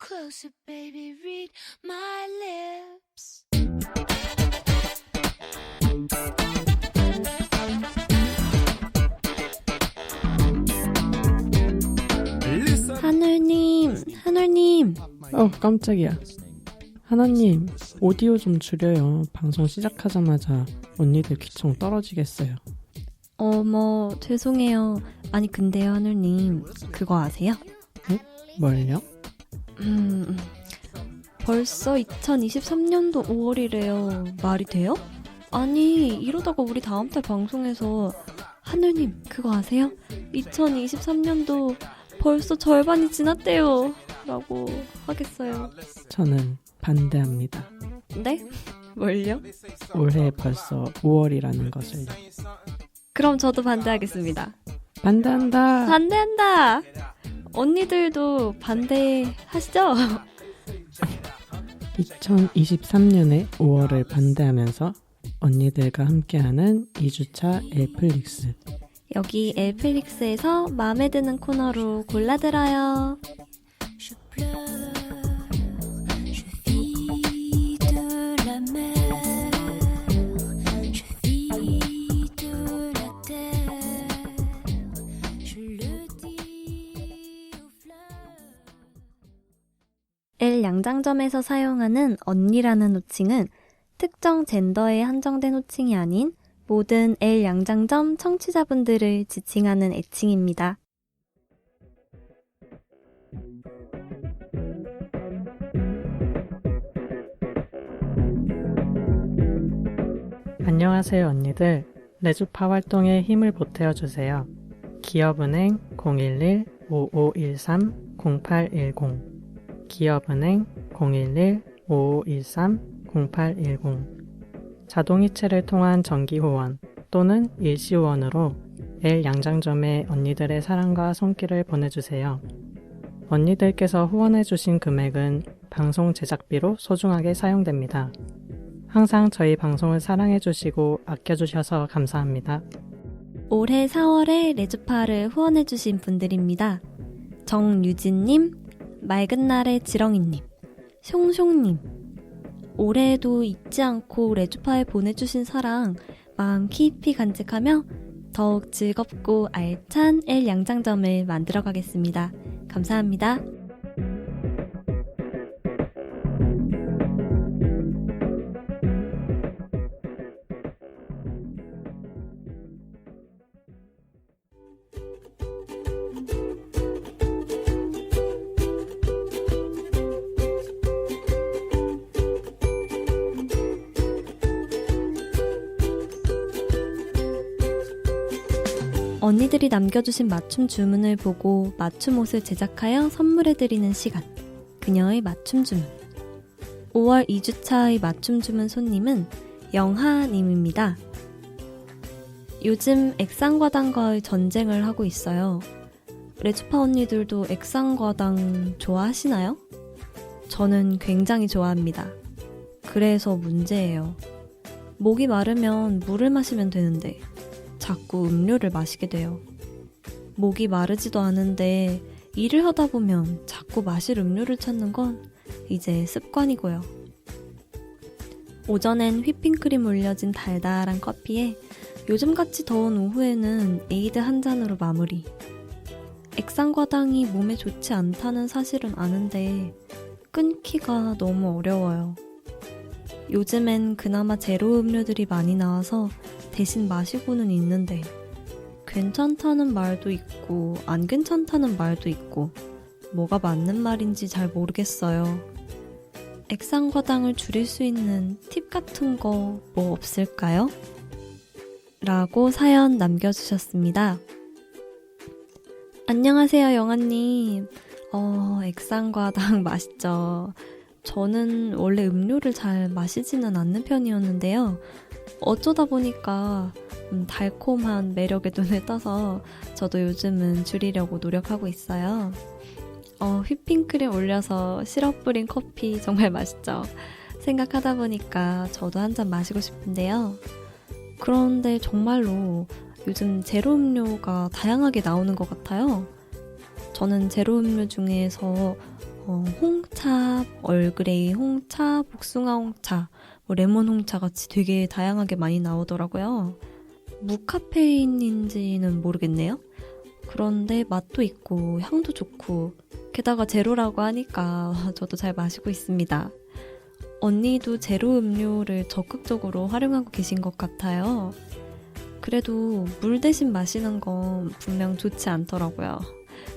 closer, baby, read my lips. 하늘님. 깜짝이야. 하나님, 오디오 좀 줄여요. 방송 시작하자마자 언니들 귀청 떨어지겠어요. 어머, 죄송해요. 아니, 근데요, 하늘님. 그거 아세요? 응? 뭘요? 벌써 2023년도 5월이래요. 말이 돼요? 아니, 이러다가 우리 다음 달 방송에서 하늘님, 그거 아세요? 2023년도 벌써 절반이 지났대요. 라고 하겠어요. 저는 반대합니다. 네? 뭘요? 올해 벌써 5월이라는 것을요. 그럼 저도 반대하겠습니다. 반대한다! 반대한다! 언니들도 반대하시죠? 2023년에 5월을 반대하면서 언니들과 함께하는 2주차 엘플릭스. 여기 엘플릭스에서 마음에 드는 코너로 골라들어요. Je pleure, je vis de la mer, je vis de la terre, je le dis aux fleurs. L 양장점에서 사용하는 언니라는 호칭은 특정 젠더에 한정된 호칭이 아닌 모든 L 양장점 청취자분들을 지칭하는 애칭입니다. 안녕하세요 언니들. 레주파 활동에 힘을 보태어주세요. 기업은행 011-5513-0810 기업은행 011-5513-0810 자동이체를 통한 정기후원 또는 일시후원으로 L 양장점에 언니들의 사랑과 손길을 보내주세요. 언니들께서 후원해주신 금액은 방송 제작비로 소중하게 사용됩니다. 항상 저희 방송을 사랑해주시고 아껴주셔서 감사합니다. 올해 4월에 레주파를 후원해주신 분들입니다. 정유진님, 맑은날의 지렁이님, 숑숑님. 올해에도 잊지 않고 레주파에 보내주신 사랑 마음 깊이 간직하며 더욱 즐겁고 알찬 L 양장점을 만들어가겠습니다. 감사합니다. 언니들이 남겨주신 맞춤 주문을 보고 맞춤 옷을 제작하여 선물해드리는 시간. 그녀의 맞춤 주문. 5월 2주차의 맞춤 주문 손님은 영하님입니다. 요즘 액상과당과의 전쟁을 하고 있어요. 레주파 언니들도 액상과당 좋아하시나요? 저는 굉장히 좋아합니다. 그래서 문제예요. 목이 마르면 물을 마시면 되는데 자꾸 음료를 마시게 돼요. 목이 마르지도 않은데 일을 하다 보면 자꾸 마실 음료를 찾는 건 이제 습관이고요. 오전엔 휘핑크림 올려진 달달한 커피에 요즘같이 더운 오후에는 에이드 한 잔으로 마무리. 액상과당이 몸에 좋지 않다는 사실은 아는데 끊기가 너무 어려워요. 요즘엔 그나마 제로 음료들이 많이 나와서 대신 마시고는 있는데 괜찮다는 말도 있고 안 괜찮다는 말도 있고 뭐가 맞는 말인지 잘 모르겠어요. 액상과당을 줄일 수 있는 팁 같은 거 뭐 없을까요? 라고 사연 남겨주셨습니다. 안녕하세요 영아님. 액상과당 맛있죠. 저는 원래 음료를 잘 마시지는 않는 편이었는데요. 어쩌다 보니까 달콤한 매력에 눈을 떠서 저도 요즘은 줄이려고 노력하고 있어요. 휘핑크림 올려서 시럽 뿌린 커피 정말 맛있죠. 생각하다 보니까 저도 한 잔 마시고 싶은데요. 그런데 정말로 요즘 제로 음료가 다양하게 나오는 것 같아요. 저는 제로 음료 중에서 홍차, 얼그레이 홍차, 복숭아 홍차, 레몬 홍차 같이 되게 다양하게 많이 나오더라고요. 무카페인인지는 모르겠네요. 그런데 맛도 있고 향도 좋고 게다가 제로라고 하니까 저도 잘 마시고 있습니다. 언니도 제로 음료를 적극적으로 활용하고 계신 것 같아요. 그래도 물 대신 마시는 건 분명 좋지 않더라고요.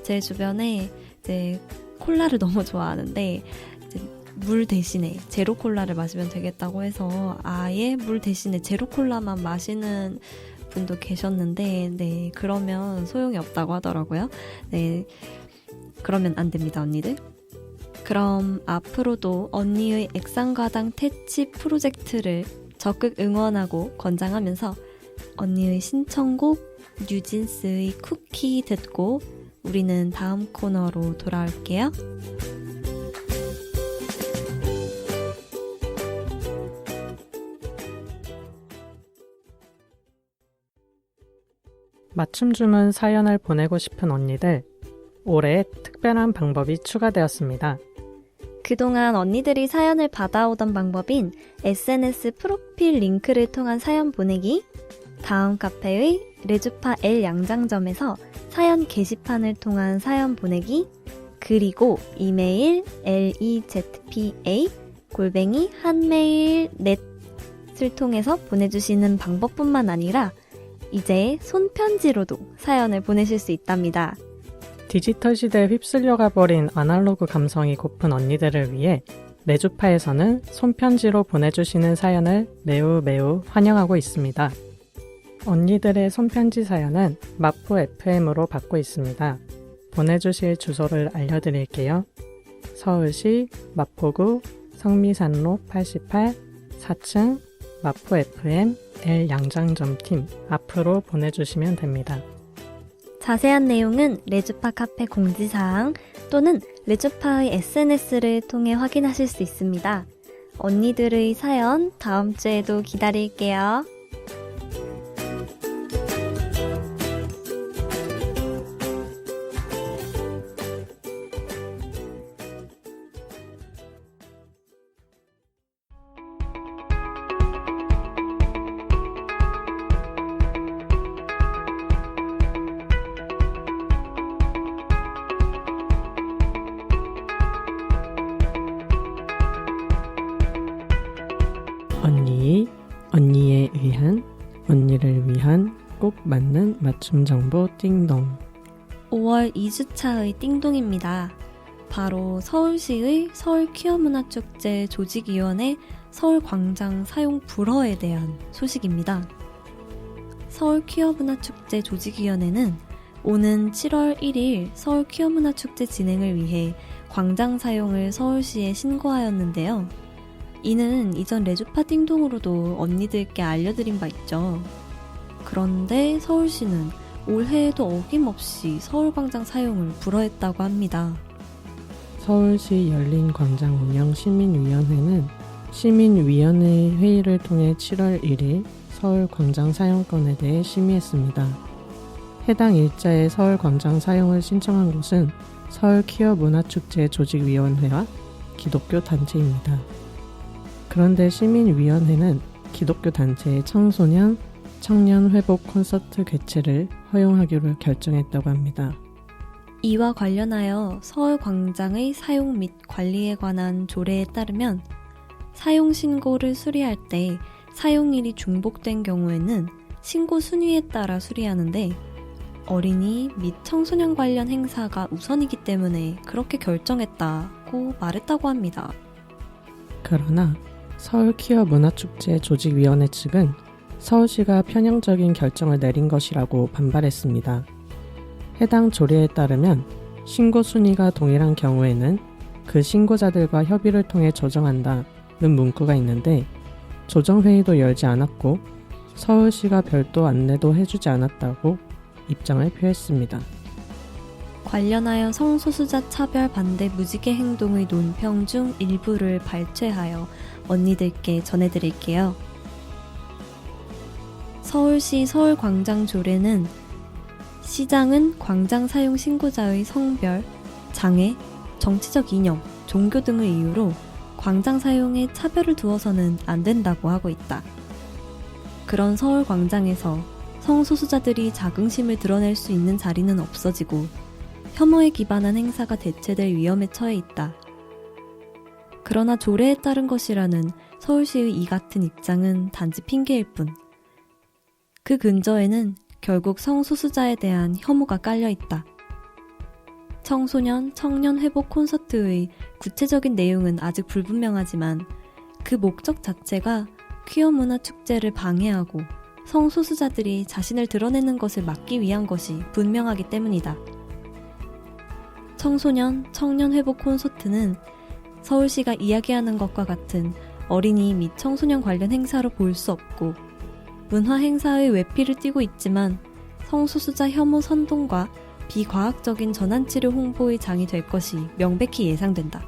제 주변에 이제 콜라를 너무 좋아하는데 이제 물 대신에 제로 콜라를 마시면 되겠다고 해서 아예 물 대신에 제로 콜라만 마시는 분도 계셨는데 네, 그러면 소용이 없다고 하더라고요. 네, 그러면 안 됩니다, 언니들. 그럼 앞으로도 언니의 액상과당 퇴치 프로젝트를 적극 응원하고 권장하면서 언니의 신청곡 뉴진스의 쿠키 듣고 우리는 다음 코너로 돌아올게요. 맞춤 주문 사연을 보내고 싶은 언니들, 올해 특별한 방법이 추가되었습니다. 그동안 언니들이 사연을 받아오던 방법인 SNS 프로필 링크를 통한 사연 보내기, 다음 카페의 레주파 L 양장점에서 사연 게시판을 통한 사연 보내기, 그리고 이메일 lezpa@한메일.net을 통해서 보내주시는 방법뿐만 아니라 이제 손편지로도 사연을 보내실 수 있답니다. 디지털 시대에 휩쓸려가 버린 아날로그 감성이 고픈 언니들을 위해 레주파에서는 손편지로 보내주시는 사연을 매우 환영하고 있습니다. 언니들의 손편지 사연은 마포 FM으로 받고 있습니다. 보내주실 주소를 알려드릴게요. 서울시 마포구 성미산로 88 4층 마포 FM L 양장점팀 앞으로 보내주시면 됩니다. 자세한 내용은 레주파 카페 공지사항 또는 레주파의 SNS를 통해 확인하실 수 있습니다. 언니들의 사연 다음 주에도 기다릴게요. 언니에 의한, 언니를 위한 꼭 맞는 맞춤 정보 띵동. 5월 2주차의 띵동입니다. 바로 서울시의 서울 퀴어문화축제 조직위원회 서울광장 사용 불허에 대한 소식입니다. 서울 퀴어문화축제 조직위원회는 오는 7월 1일 서울 퀴어문화축제 진행을 위해 광장 사용을 서울시에 신고하였는데요. 이는 이전 레주파 띵동으로도 언니들께 알려드린 바 있죠. 그런데 서울시는 올해에도 어김없이 서울광장 사용을 불허했다고 합니다. 서울시 열린광장 운영 시민위원회는 시민위원회 회의를 통해 7월 1일 서울광장 사용권에 대해 심의했습니다. 해당 일자의 서울광장 사용을 신청한 곳은 서울 퀴어 문화축제 조직위원회와 기독교 단체입니다. 그런데 시민위원회는 기독교 단체의 청소년, 청년 회복 콘서트 개최를 허용하기로 결정했다고 합니다. 이와 관련하여 서울광장의 사용 및 관리에 관한 조례에 따르면 사용 신고를 수리할 때 사용일이 중복된 경우에는 신고 순위에 따라 수리하는데 어린이 및 청소년 관련 행사가 우선이기 때문에 그렇게 결정했다고 말했다고 합니다. 그러나 서울 퀴어 문화축제 조직위원회 측은 서울시가 편향적인 결정을 내린 것이라고 반발했습니다. 해당 조례에 따르면 신고 순위가 동일한 경우에는 그 신고자들과 협의를 통해 조정한다는 문구가 있는데 조정회의도 열지 않았고 서울시가 별도 안내도 해주지 않았다고 입장을 표했습니다. 관련하여 성소수자 차별 반대 무지개 행동의 논평 중 일부를 발췌하여 언니들께 전해드릴게요. 서울시 서울광장 조례는 시장은 광장 사용 신고자의 성별, 장애, 정치적 이념, 종교 등을 이유로 광장 사용에 차별을 두어서는 안 된다고 하고 있다. 그런 서울 광장에서 성소수자들이 자긍심을 드러낼 수 있는 자리는 없어지고 혐오에 기반한 행사가 대체될 위험에 처해 있다. 그러나 조례에 따른 것이라는 서울시의 이 같은 입장은 단지 핑계일 뿐. 그 근저에는 결국 성소수자에 대한 혐오가 깔려 있다. 청소년, 청년 회복 콘서트의 구체적인 내용은 아직 불분명하지만 그 목적 자체가 퀴어 문화 축제를 방해하고 성소수자들이 자신을 드러내는 것을 막기 위한 것이 분명하기 때문이다. 청소년, 청년 회복 콘서트는 서울시가 이야기하는 것과 같은 어린이 및 청소년 관련 행사로 볼 수 없고 문화 행사의 외피를 띠고 있지만 성소수자 혐오 선동과 비과학적인 전환치료 홍보의 장이 될 것이 명백히 예상된다.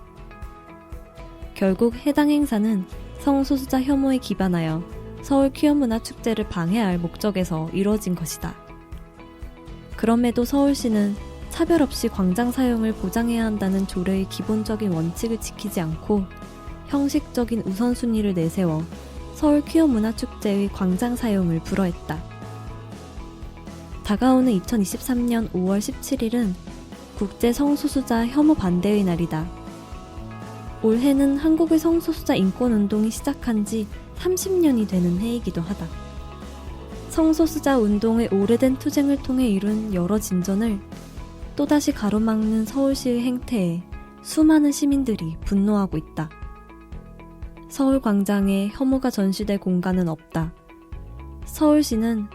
결국 해당 행사는 성소수자 혐오에 기반하여 서울 퀴어 문화 축제를 방해할 목적에서 이루어진 것이다. 그럼에도 서울시는 차별 없이 광장 사용을 보장해야 한다는 조례의 기본적인 원칙을 지키지 않고 형식적인 우선순위를 내세워 서울 퀴어 문화 축제의 광장 사용을 불허했다. 다가오는 2023년 5월 17일은 국제 성소수자 혐오 반대의 날이다. 올해는 한국의 성소수자 인권운동이 시작한 지 30년이 되는 해이기도 하다. 성소수자 운동의 오래된 투쟁을 통해 이룬 여러 진전을 또다시 가로막는 서울시의 행태에 수많은 시민들이 분노하고 있다. 서울 광장에 혐오가 전시될 공간은 없다. 서울시는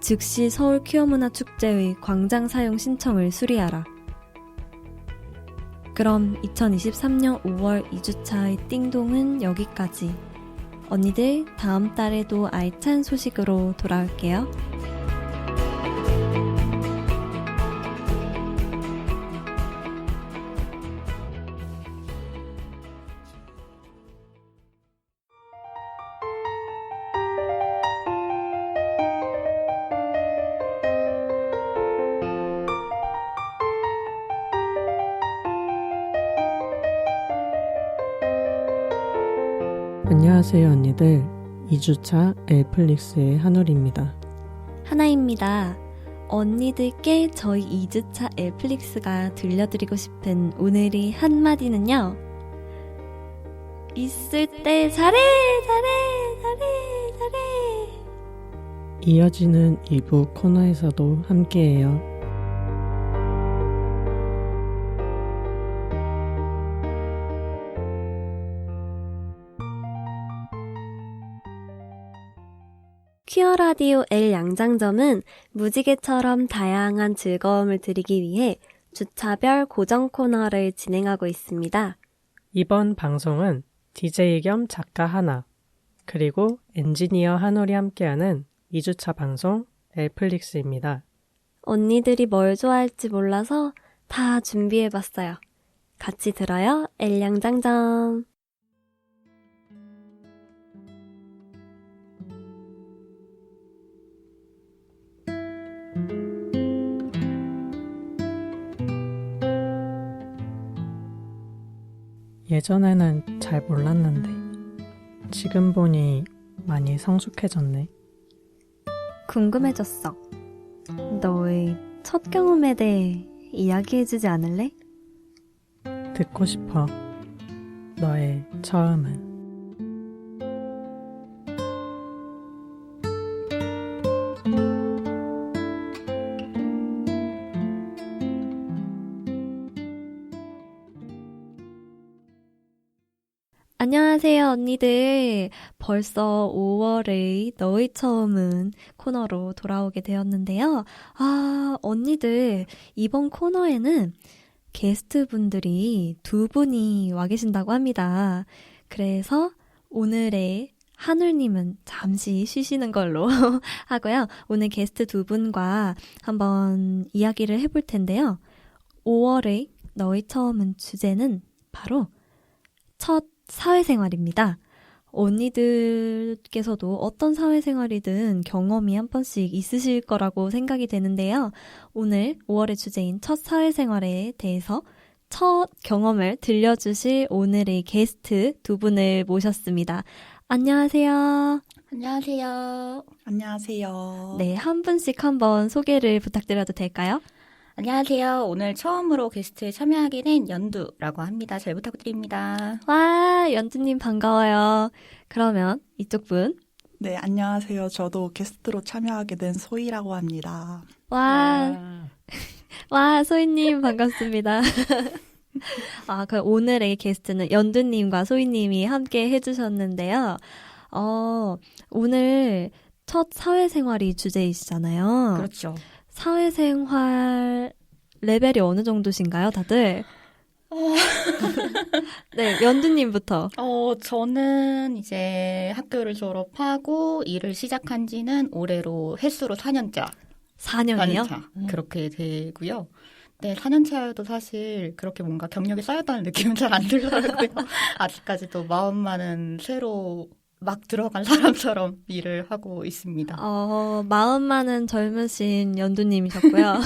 즉시 서울 퀴어 문화 축제의 광장 사용 신청을 수리하라. 그럼 2023년 5월 2주차의 띵동은 여기까지. 언니들 다음 달에도 알찬 소식으로 돌아올게요. 안녕하세요 언니들. 2주차 엘플릭스의 한울입니다. 하나입니다. 언니들께 저희 2주차 엘플릭스가 들려드리고 싶은 오늘의 한마디는요. 있을 때 잘해. 이어지는 2부 코너에서도 함께해요. 퀴어 라디오 L 양장점은 무지개처럼 다양한 즐거움을 드리기 위해 주차별 고정 코너를 진행하고 있습니다. 이번 방송은 DJ 겸 작가 하나, 그리고 엔지니어 한울이 함께하는 2주차 방송 엘플릭스입니다. 언니들이 뭘 좋아할지 몰라서 다 준비해봤어요. 같이 들어요, L 양장점. 예전에는 잘 몰랐는데 지금 보니 많이 성숙해졌네. 궁금해졌어. 너의 첫 경험에 대해 이야기해주지 않을래? 듣고 싶어. 너의 처음은. 안녕하세요, 언니들. 벌써 5월의 너의 처음은 코너로 돌아오게 되었는데요. 언니들, 이번 코너에는 게스트분들이 2분이 와 계신다고 합니다. 그래서 오늘의 한울님은 잠시 쉬시는 걸로 하고요. 오늘 게스트 2분과 한번 이야기를 해볼 텐데요. 5월의 너의 처음은 주제는 바로 첫 사회생활입니다. 언니들께서도 어떤 사회생활이든 경험이 한 번씩 있으실 거라고 생각이 되는데요. 오늘 5월의 주제인 첫 사회생활에 대해서 첫 경험을 들려주실 오늘의 게스트 두 분을 모셨습니다. 안녕하세요. 안녕하세요. 안녕하세요. 네, 한 분씩 한번 소개를 부탁드려도 될까요? 안녕하세요. 오늘 처음으로 게스트에 참여하게 된 연두라고 합니다. 잘 부탁드립니다. 와, 연주님 반가워요. 그러면 이쪽 분. 네, 안녕하세요. 저도 게스트로 참여하게 된 소희라고 합니다. 와, 소희님 반갑습니다. 그럼 오늘의 게스트는 연두님과 소희님이 함께 해주셨는데요. 오늘 첫 사회생활이 주제이시잖아요. 그렇죠. 사회생활 레벨이 어느 정도신가요, 다들? 네, 연두님부터. 저는 이제 학교를 졸업하고 일을 시작한 지는 올해로 횟수로 4년차. 4년이요? 4년차. 그렇게 되고요. 네, 4년차여도 사실 그렇게 뭔가 경력이 쌓였다는 느낌은 잘 안 들더라고요. 아직까지도 마음만은 새로 막 들어간 사람처럼 일을 하고 있습니다. 마음만은 젊으신 연두님이셨고요.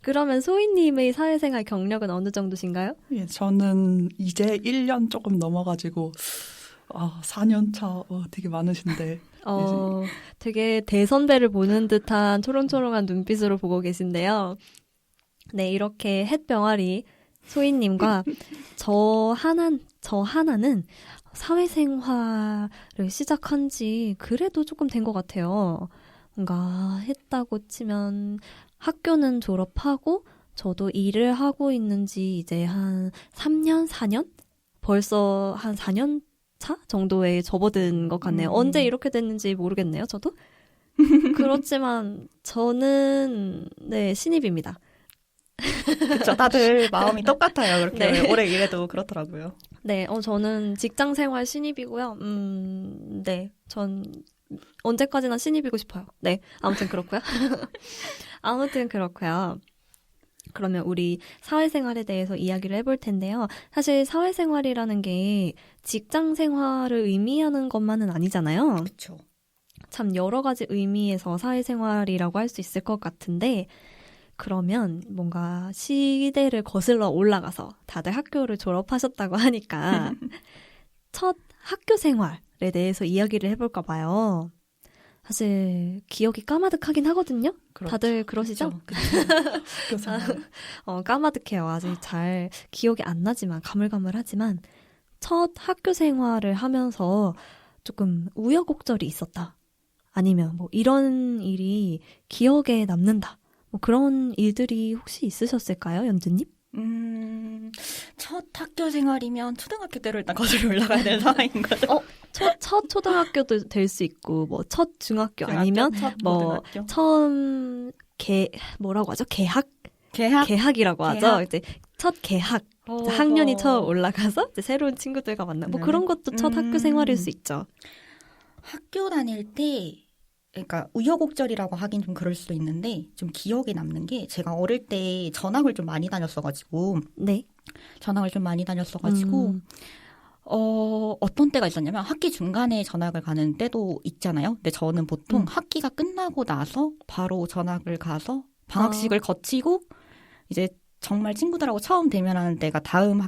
그러면 소희님의 사회생활 경력은 어느 정도신가요? 예, 저는 이제 1년 조금 넘어가지고 4년 차 되게 많으신데. 되게 대선배를 보는 듯한 초롱초롱한 눈빛으로 보고 계신데요. 네, 이렇게 햇병아리 소희님과 저 하나는 사회생활을 시작한 지 그래도 조금 된 것 같아요. 뭔가 했다고 치면 학교는 졸업하고 저도 일을 하고 있는지 이제 한 3년, 4년? 벌써 한 4년 차 정도에 접어든 것 같네요. 언제 이렇게 됐는지 모르겠네요, 저도. 그렇지만 저는 네, 신입입니다. 그렇죠. 다들 마음이 똑같아요. 그렇게 네. 오래 일해도 그렇더라고요. 네, 저는 직장생활 신입이고요. 네, 전 언제까지나 신입이고 싶어요. 네, 아무튼 그렇고요. 그러면 우리 사회생활에 대해서 이야기를 해볼 텐데요. 사실 사회생활이라는 게 직장생활을 의미하는 것만은 아니잖아요. 그렇죠. 참 여러 가지 의미에서 사회생활이라고 할 수 있을 것 같은데 그러면 뭔가 시대를 거슬러 올라가서 다들 학교를 졸업하셨다고 하니까 첫 학교 생활에 대해서 이야기를 해볼까 봐요. 사실 기억이 까마득하긴 하거든요. 그렇죠. 다들 그러시죠? 학교 생활. 까마득해요. 아직 잘 기억이 안 나지만 가물가물하지만 첫 학교 생활을 하면서 조금 우여곡절이 있었다. 아니면 뭐 이런 일이 기억에 남는다. 뭐 그런 일들이 혹시 있으셨을까요, 연주님? 첫 학교 생활이면 초등학교 때로 일단 거슬러 올라가야 되는 상황인 거죠. 첫 초등학교도 될 수 있고, 뭐 첫 중학교 아니면 뭐 처음 뭐라고 하죠? 개학이라고 하죠. 개학. 이제 첫 개학. 학년이 처음 올라가서 이제 새로운 친구들과 만나. 뭐 그런 것도 첫 학교 생활일 수 있죠. 학교 다닐 때 그러니까 우여곡절이라고 하긴 좀 그럴 수도 있는데 좀 기억에 남는 게 제가 어릴 때 전학을 좀 많이 다녔어가지고 네. 어떤 때가 있었냐면 학기 중간에 전학을 가는 때도 있잖아요. 근데 저는 보통 학기가 끝나고 나서 바로 전학을 가서 방학식을 거치고 이제 정말 친구들하고 처음 대면하는 때가 다음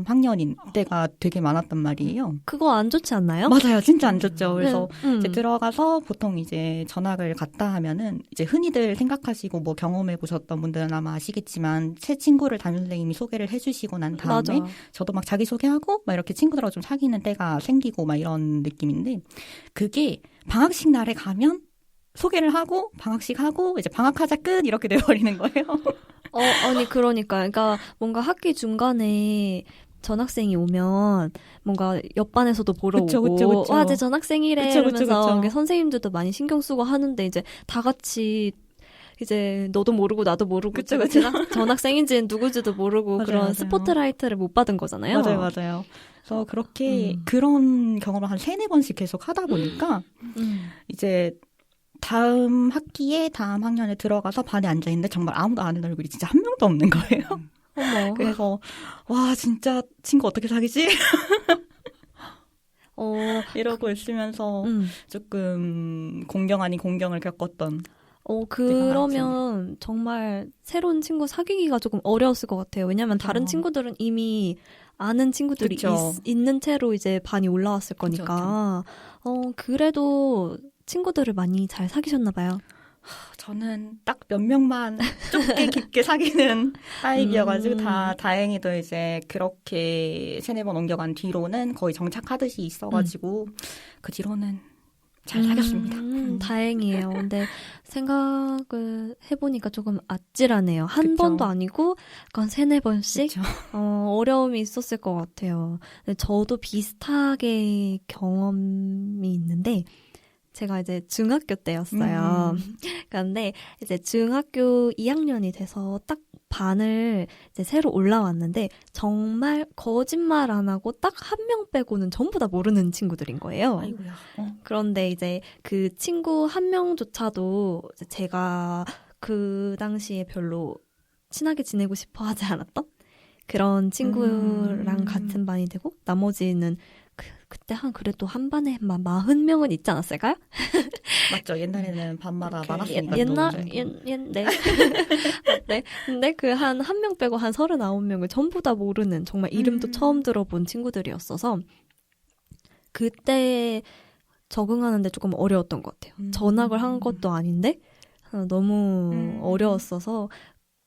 학년인 때가 되게 많았단 말이에요. 그거 안 좋지 않나요? 맞아요. 진짜 안 좋죠. 그래서 네. 이제 들어가서 보통 이제 전학을 갔다 하면은 이제 흔히들 생각하시고 뭐 경험해 보셨던 분들은 아마 아시겠지만 새 친구를 담임선생님이 소개를 해주시고 난 다음에 맞아. 저도 막 자기소개하고 막 이렇게 친구들하고 좀 사귀는 때가 생기고 막 이런 느낌인데 그게 방학식 날에 가면 소개를 하고 방학식 하고 이제 방학하자 끝 이렇게 돼버리는 거예요. 아니 그러니까 뭔가 학기 중간에 전학생이 오면 뭔가 옆반에서도 보러 그쵸, 오고 그쵸, 그쵸. 와, 쟤 전학생이래 그쵸, 이러면서 그쵸, 그쵸. 이게 선생님들도 많이 신경 쓰고 하는데 이제 다 같이 이제 너도 모르고 나도 모르고 그쵸, 그쵸. 전학생인지는 누구지도 모르고 맞아요, 그런 맞아요. 스포트라이트를 못 받은 거잖아요. 맞아요. 그래서 그렇게 그런 경험을 한 3-4번씩 계속 하다 보니까 이제 다음 학기에 다음 학년에 들어가서 반에 앉아있는데 정말 아무도 아는 얼굴이 진짜 한 명도 없는 거예요. 어머. 그래서 와 진짜 친구 어떻게 사귀지? 이러고 있으면서 음. 조금 공경 아닌 공경을 겪었던. 그러면 정말 새로운 친구 사귀기가 조금 어려웠을 것 같아요. 왜냐면 다른 친구들은 이미 아는 친구들이 그쵸. 있는 채로 이제 반이 올라왔을 거니까. 그래도 친구들을 많이 잘 사귀셨나 봐요. 저는 딱 몇 명만 좁게 깊게 사귀는 타입이어가지고 다행히도 이제 그렇게 3-4번 옮겨간 뒤로는 거의 정착하듯이 있어가지고 그 뒤로는 잘 사귀었습니다. 다행이에요. 근데 생각을 해보니까 조금 아찔하네요. 한 그쵸. 번도 아니고 약간 3-4번씩 그쵸. 어려움이 있었을 것 같아요. 근데 저도 비슷하게 경험이 있는데 제가 이제 중학교 때였어요. 그런데 이제 중학교 2학년이 돼서 딱 반을 이제 새로 올라왔는데 정말 거짓말 안 하고 딱 한 명 빼고는 전부 다 모르는 친구들인 거예요. 아이고야. 그런데 이제 그 친구 한 명조차도 이제 제가 그 당시에 별로 친하게 지내고 싶어 하지 않았던 그런 친구랑 같은 반이 되고 나머지는 그때 그래도 한 반에 40명은 있지 않았을까요? 맞죠. 옛날에는 반마다 많았으니까. 네. 네. 근데 그 한 명 빼고 한 39명을 전부 다 모르는 정말 이름도 처음 들어본 친구들이었어서 그때 적응하는데 조금 어려웠던 것 같아요. 전학을 한 것도 아닌데 너무 어려웠어서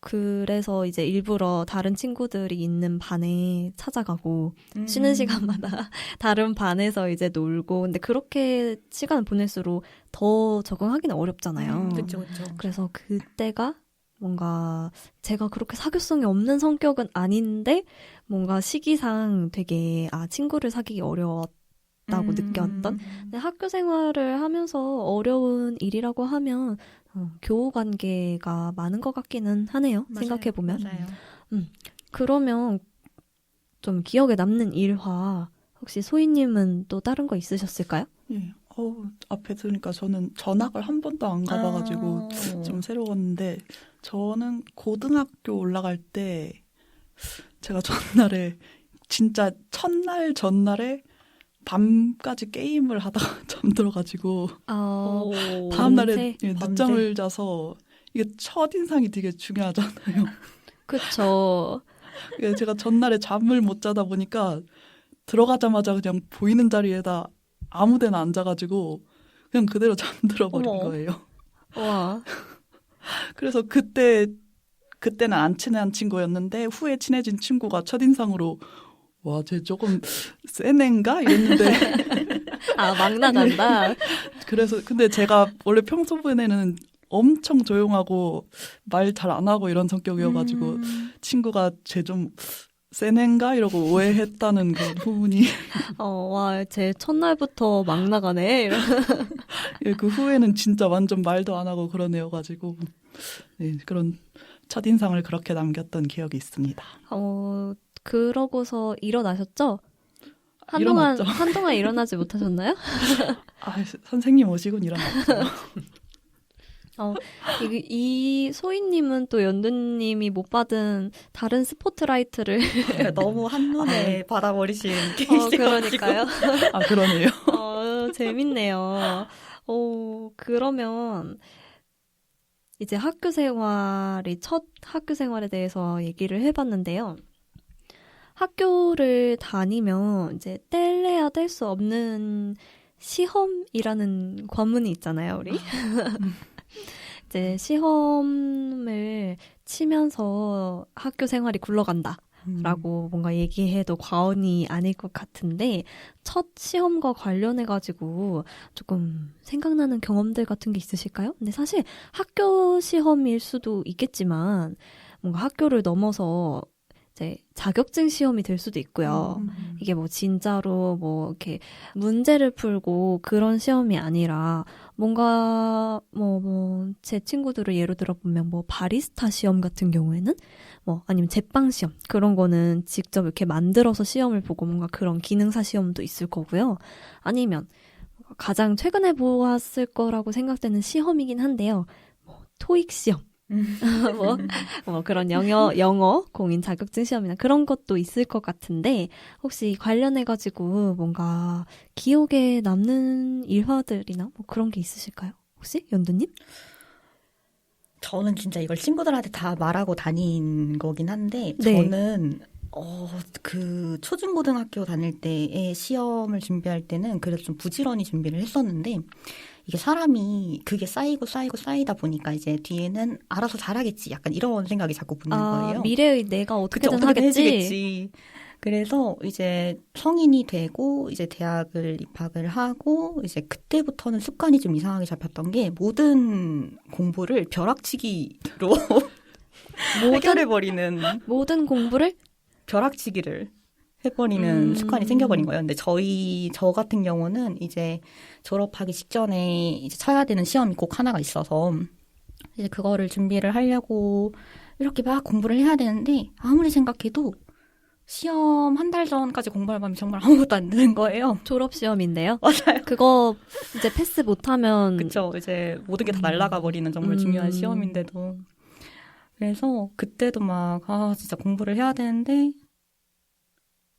그래서 이제 일부러 다른 친구들이 있는 반에 찾아가고 쉬는 시간마다 다른 반에서 이제 놀고 근데 그렇게 시간을 보낼수록 더 적응하기는 어렵잖아요. 그렇죠, 그렇죠. 그래서 그때가 뭔가 제가 그렇게 사교성이 없는 성격은 아닌데 뭔가 시기상 되게 친구를 사귀기 어려웠다고 느꼈던 근데 학교 생활을 하면서 어려운 일이라고 하면 교우 관계가 많은 것 같기는 하네요. 생각해보면. 맞아요. 그러면 좀 기억에 남는 일화 혹시 소희님은 또 다른 거 있으셨을까요? 예. 앞에 들으니까 저는 전학을 한 번도 안 가봐가지고 좀 새로웠는데 저는 고등학교 올라갈 때 제가 전날에 진짜 첫날 전날에 밤까지 게임을 하다가 잠들어가지고 다음날에 늦잠을 자서 이게 첫인상이 되게 중요하잖아요. 그쵸. 제가 전날에 잠을 못 자다 보니까 들어가자마자 그냥 보이는 자리에다 아무 데나 앉아가지고 그냥 그대로 잠들어 버린 거예요. 와. 그래서 그때는 안 친한 친구였는데 후에 친해진 친구가 첫인상으로 와, 쟤 조금 센 애인가? 이랬는데 막 나간다? 그래서 근데 제가 원래 평소에는 엄청 조용하고 말 잘 안 하고 이런 성격이어가지고 친구가 쟤 좀 센 애인가? 이러고 오해했다는 그런 부분이 와, 쟤 첫날부터 막 나가네. 예, 그 후에는 진짜 완전 말도 안 하고 그런 애여가지고 네, 그런 첫인상을 그렇게 남겼던 기억이 있습니다. 그러고서 일어나셨죠? 일어났죠. 한동안 일어나지 못하셨나요? 선생님 오시곤 일어났죠. 이 소희님은 또 연두님이 못 받은 다른 스포트라이트를 너무 한눈에 받아버리신 그러니까요. 그러네요. 재밌네요. 그러면 이제 첫 학교 생활에 대해서 얘기를 해봤는데요. 학교를 다니면 이제 뗄래야 뗄 수 없는 시험이라는 관문이 있잖아요, 우리. 이제 시험을 치면서 학교 생활이 굴러간다라고 뭔가 얘기해도 과언이 아닐 것 같은데 첫 시험과 관련해가지고 조금 생각나는 경험들 같은 게 있으실까요? 근데 사실 학교 시험일 수도 있겠지만 뭔가 학교를 넘어서 이제 자격증 시험이 될 수도 있고요. 이게 뭐 진짜로 뭐 이렇게 문제를 풀고 그런 시험이 아니라 뭔가 제 친구들을 예로 들어 보면 뭐 바리스타 시험 같은 경우에는 아니면 제빵 시험 그런 거는 직접 이렇게 만들어서 시험을 보고 뭔가 그런 기능사 시험도 있을 거고요. 아니면 가장 최근에 보았을 거라고 생각되는 시험이긴 한데요. 토익 시험. 뭐 그런 영어 공인 자격증 시험이나 그런 것도 있을 것 같은데 혹시 관련해가지고 뭔가 기억에 남는 일화들이나 뭐 그런 게 있으실까요? 혹시 연두님? 저는 진짜 이걸 친구들한테 다 말하고 다닌 거긴 한데 네. 저는 그 초중고등학교 다닐 때의 시험을 준비할 때는 그래도 좀 부지런히 준비를 했었는데 이게 사람이 그게 쌓이다 보니까 이제 뒤에는 알아서 잘하겠지 약간 이런 생각이 자꾸 붙는 거예요. 미래의 내가 그쵸, 어떻게든 어떻게든 하겠지. 해주겠지. 그래서 이제 성인이 되고 이제 대학을 입학을 하고 이제 그때부터는 습관이 좀 이상하게 잡혔던 게 모든 공부를 벼락치기로 해결해버리는 모든 공부를 벼락치기를 해버리는 습관이 생겨버린 거예요. 근데 저 같은 경우는 이제 졸업하기 직전에 이제 쳐야 되는 시험이 꼭 하나가 있어서 이제 그거를 준비를 하려고 이렇게 막 공부를 해야 되는데 아무리 생각해도 시험 한 달 전까지 공부할 밤에 정말 아무것도 안 되는 거예요. 졸업 시험인데요. 맞아요. 그거 이제 패스 못하면 그쵸. 이제 모든 게 다 날아가 버리는 정말 중요한 시험인데도. 그래서 그때도 막, 진짜 공부를 해야 되는데,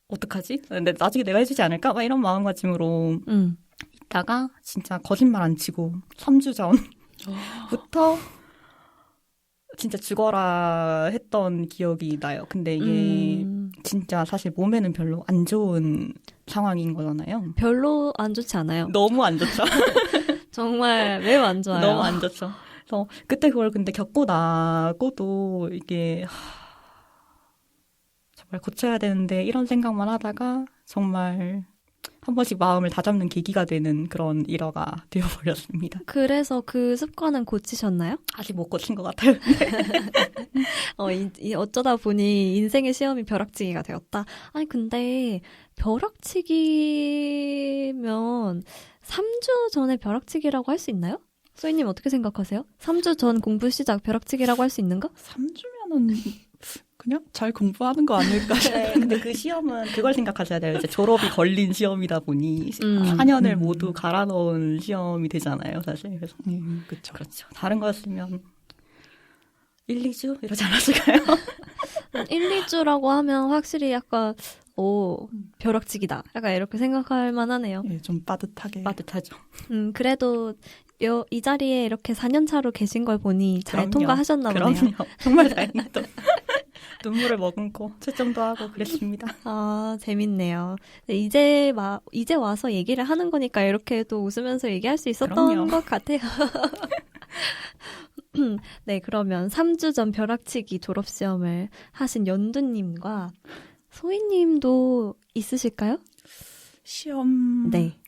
어떡하지? 근데 나중에 내가 해주지 않을까? 막 이런 마음가짐으로 있다가 진짜 거짓말 안 치고 3주 전부터 진짜 죽어라 했던 기억이 나요. 근데 이게 진짜 사실 몸에는 별로 안 좋은 상황인 거잖아요. 별로 안 좋지 않아요. 너무 안 좋죠. 정말 매우 안 좋아요. 너무 안 좋죠. 그래서 그때 그걸 근데 겪고 나고도 이게 정말 고쳐야 되는데 이런 생각만 하다가 정말 한 번씩 마음을 다잡는 계기가 되는 그런 일화가 되어버렸습니다. 그래서 그 습관은 고치셨나요? 아직 못 고친 것 같아요. 어쩌다 보니 인생의 시험이 벼락치기가 되었다. 아니 근데 벼락치기면 3주 전에 벼락치기라고 할 수 있나요? 소희님 어떻게 생각하세요? 3주 전 공부 시작 벼락치기라고 할 수 있는가? 3주면은 그냥 잘 공부하는 거 아닐까 싶어요. 네, 근데 그 시험은 그걸 생각하셔야 돼요. 이제 졸업이 걸린 시험이다 보니 4년을 모두 갈아 넣은 시험이 되잖아요, 사실. 그래서 그렇죠. 그렇죠. 다른 거였으면 1, 2주 이러지 않았을까요? 1, 2주라고 하면 확실히 약간 벼락치기다. 약간 이렇게 생각할 만하네요. 예, 좀 빠듯하게. 빠듯하죠. 그래도 이 자리에 이렇게 4년 차로 계신 걸 보니 잘 그럼요. 통과하셨나 보네요. 그럼요. 정말 다행히도 눈물을 머금고 채점도 하고 그랬습니다. 아, 재밌네요. 이제 와서 얘기를 하는 거니까 이렇게 또 웃으면서 얘기할 수 있었던 그럼요. 것 같아요. 네, 그러면 3주 전 벼락치기 졸업시험을 하신 연두님과 소희님도 있으실까요? 시험. 네.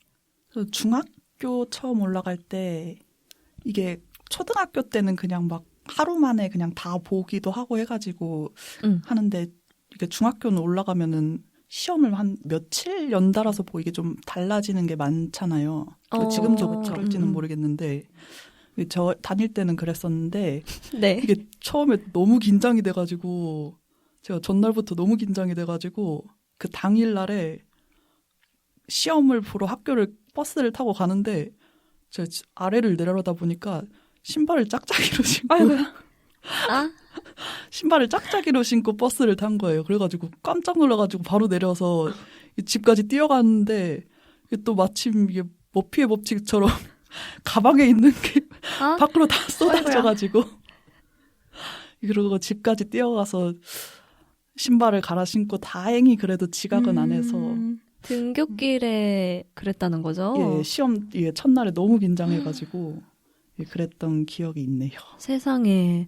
중학교 처음 올라갈 때 이게 초등학교 때는 그냥 막 하루 만에 그냥 다 보기도 하고 해가지고 하는데 이게 중학교는 올라가면은 시험을 한 며칠 연달아서 보이게 좀 달라지는 게 많잖아요. 지금도 그럴지는 모르겠는데 저 다닐 때는 그랬었는데 네. 이게 처음에 너무 긴장이 돼가지고 제가 전날부터 너무 긴장이 돼가지고 그 당일날에 시험을 보러 학교를 버스를 타고 가는데 제가 아래를 내려다 보니까 신발을 짝짝이로 신고 신발을 짝짝이로 신고 버스를 탄 거예요. 그래가지고 깜짝 놀라가지고 바로 내려서 집까지 뛰어갔는데 또 마침 이게 머피의 법칙처럼 가방에 있는 게 밖으로 다 쏟아져가지고 그러고 집까지 뛰어가서 신발을 갈아 신고 다행히 그래도 지각은 안 해서 등굣길에 그랬다는 거죠? 예, 시험 첫날에 너무 긴장해가지고 그랬던 기억이 있네요. 세상에.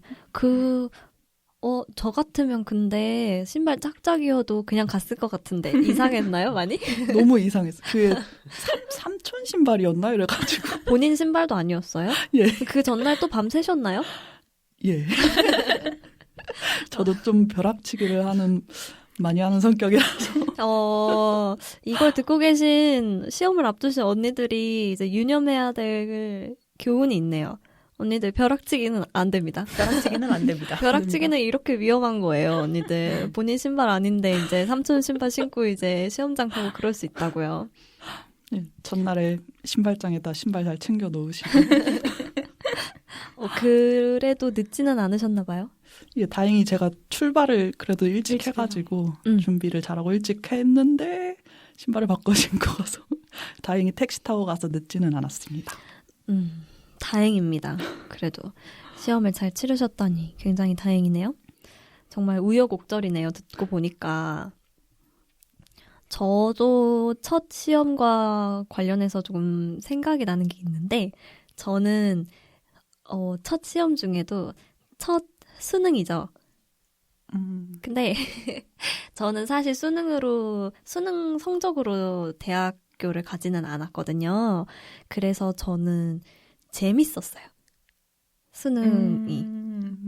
저 같으면 근데 신발 짝짝이어도 그냥 갔을 것 같은데. 이상했나요, 많이? 너무 이상했어요. 그게 삼촌 신발이었나? 이래가지고. 본인 신발도 아니었어요? 예. 그 전날 또 밤새셨나요? 예. 저도 좀 벼락치기를 많이 하는 성격이라서. 이걸 듣고 계신 시험을 앞두신 언니들이 이제 유념해야 될 교훈이 있네요. 언니들 벼락치기는 안 됩니다. 벼락치기는 안 됩니다. 벼락치기는 이렇게 위험한 거예요, 언니들. 본인 신발 아닌데 이제 삼촌 신발 신고 이제 시험장 가고 그럴 수 있다고요. 예, 전날에 신발장에다 신발 잘 챙겨 놓으시고. 그래도 늦지는 않으셨나 봐요. 이게 다행히 제가 출발을 그래도 일찍 해가지고 준비를 잘하고 일찍 했는데 신발을 바꿔 신고 가서 다행히 택시 타고 가서 늦지는 않았습니다. 다행입니다. 그래도 시험을 잘 치르셨다니 굉장히 다행이네요. 정말 우여곡절이네요. 듣고 보니까. 저도 첫 시험과 관련해서 조금 생각이 나는 게 있는데 저는 첫 시험 중에도 첫 수능이죠. 근데 저는 사실 수능 성적으로 대학교를 가지는 않았거든요. 그래서 저는 재밌었어요. 수능이.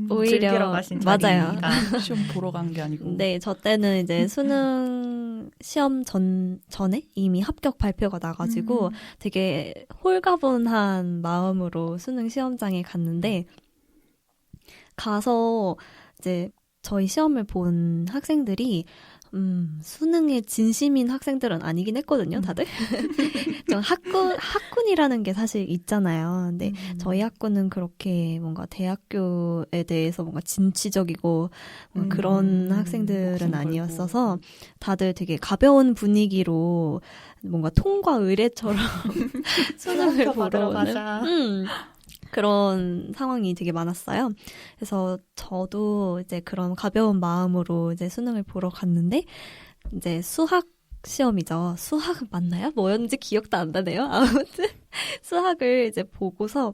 오히려 즐기러 가신 맞아요. 시험 보러 간 게 아니고. 네, 저 때는 이제 수능 시험 전에 이미 합격 발표가 나가지고 되게 홀가분한 마음으로 수능 시험장에 갔는데 가서 이제 저희 시험을 본 학생들이 수능에 진심인 학생들은 아니긴 했거든요, 다들. 좀 학군이라는 게 사실 있잖아요. 근데 저희 학군은 그렇게 뭔가 대학교에 대해서 뭔가 진취적이고 뭔가 그런 학생들은 아니었어서 다들 되게 가벼운 분위기로 뭔가 통과 의례처럼 수능을 보러 오는 그런 상황이 되게 많았어요. 그래서 저도 이제 그런 가벼운 마음으로 이제 수능을 보러 갔는데 이제 수학 시험이죠. 수학 맞나요? 뭐였는지 기억도 안 나네요. 아무튼 수학을 이제 보고서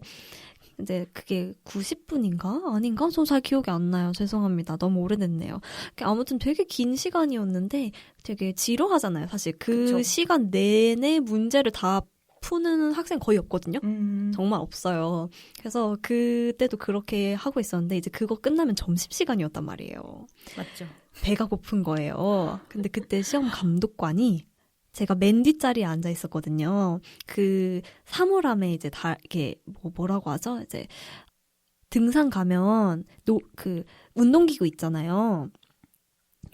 이제 그게 90분인가? 아닌가? 저 잘 기억이 안 나요. 죄송합니다. 너무 오래됐네요. 아무튼 되게 긴 시간이었는데 되게 지루하잖아요. 사실 그쵸. 시간 내내 문제를 다 푸는 학생 거의 없거든요. 정말 없어요. 그래서 그때도 그렇게 하고 있었는데 이제 그거 끝나면 점심시간이었단 말이에요. 맞죠. 배가 고픈 거예요. 근데 그때 시험 감독관이 제가 맨 뒷자리에 앉아 있었거든요. 그 사물함에 이제 다 이렇게 뭐라고 하죠? 이제 등산 가면 그 운동기구 있잖아요.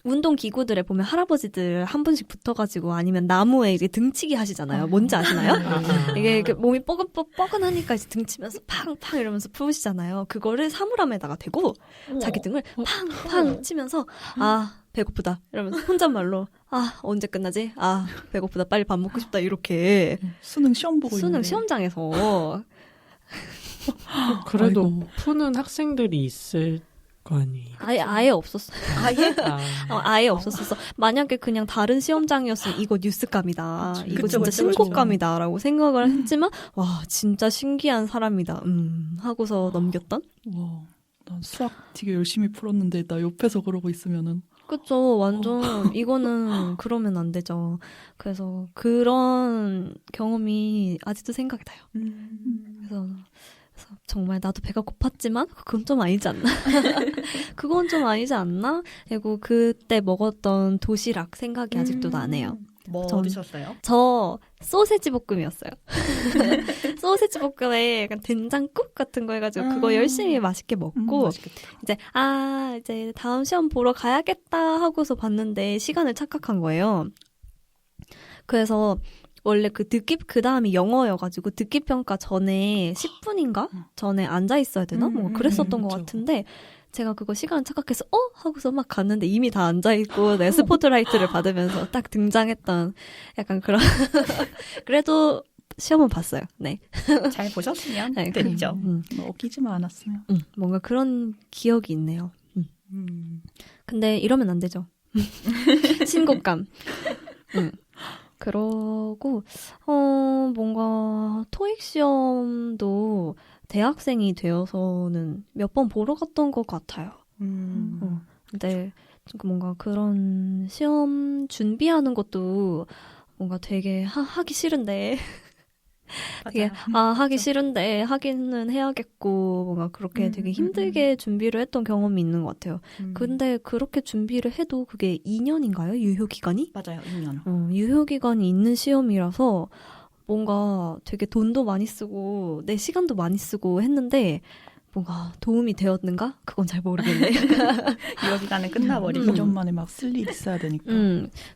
운동기구들에 보면 할아버지들 한 분씩 붙어가지고 아니면 나무에 이제 등치기 하시잖아요. 뭔지 아시나요? 이게 몸이 뻐근하니까 이제 등치면서 팡팡 이러면서 푸시잖아요. 그거를 사물함에다가 대고 자기 등을 팡팡 치면서 배고프다 이러면서 혼잣말로 언제 끝나지? 배고프다 빨리 밥 먹고 싶다 이렇게 수능 시험 보고 수능 있는데. 시험장에서 그래도 아이고. 푸는 학생들이 있을 거 아니에요? 아예 없었어요. 아예? 아예 없었어. 만약에 그냥 다른 시험장이었으면 이거 뉴스감이다. 이거 진짜 신곡감이다라고 생각을 했지만 와 진짜 신기한 사람이다. 하고서 넘겼던? 와, 난 수학 되게 열심히 풀었는데 나 옆에서 그러고 있으면은 그쵸. 완전 이거는 그러면 안 되죠. 그래서 그런 경험이 아직도 생각이 나요. 그래서 정말 나도 배가 고팠지만 그건 좀 아니지 않나? 그건 좀 아니지 않나? 그리고 그때 먹었던 도시락 생각이 아직도 나네요. 뭐 드셨어요? 저 소세지 볶음이었어요. 소세지 볶음에 약간 된장국 같은 거 해가지고 그거 열심히 맛있게 먹고 이제 이제 다음 시험 보러 가야겠다 하고서 봤는데 시간을 착각한 거예요. 그래서 원래 그 다음이 영어여가지고 듣기평가 전에 10분인가? 전에 앉아있어야 되나? 뭐 그랬었던 것 같은데, 제가 그거 시간 착각해서, 하고서 막 갔는데 이미 다 앉아있고, 내 스포트라이트를 받으면서 딱 등장했던 약간 그런, 그래도 시험은 봤어요. 네. 잘 보셨으면 네, 됐죠. 어기지만 않았으면. 뭔가 그런 기억이 있네요. 근데 이러면 안 되죠. 신곡감. 그러고 뭔가 토익 시험도 대학생이 되어서는 몇 번 보러 갔던 것 같아요. 근데 뭔가 그런 시험 준비하는 것도 뭔가 되게 하기 싫은데 되게 하기 싫은데 하기는 해야겠고 뭔가 그렇게 되게 힘들게 준비를 했던 경험이 있는 것 같아요. 근데 그렇게 준비를 해도 그게 2년인가요? 유효 기간이? 맞아요. 2년. 유효 기간이 있는 시험이라서 뭔가 되게 돈도 많이 쓰고 내 시간도 많이 쓰고 했는데 뭔가 도움이 되었는가? 그건 잘 모르겠네. 유효 기간은 끝나버리고. 2년 만에 막 쓸 일 있어야 되니까.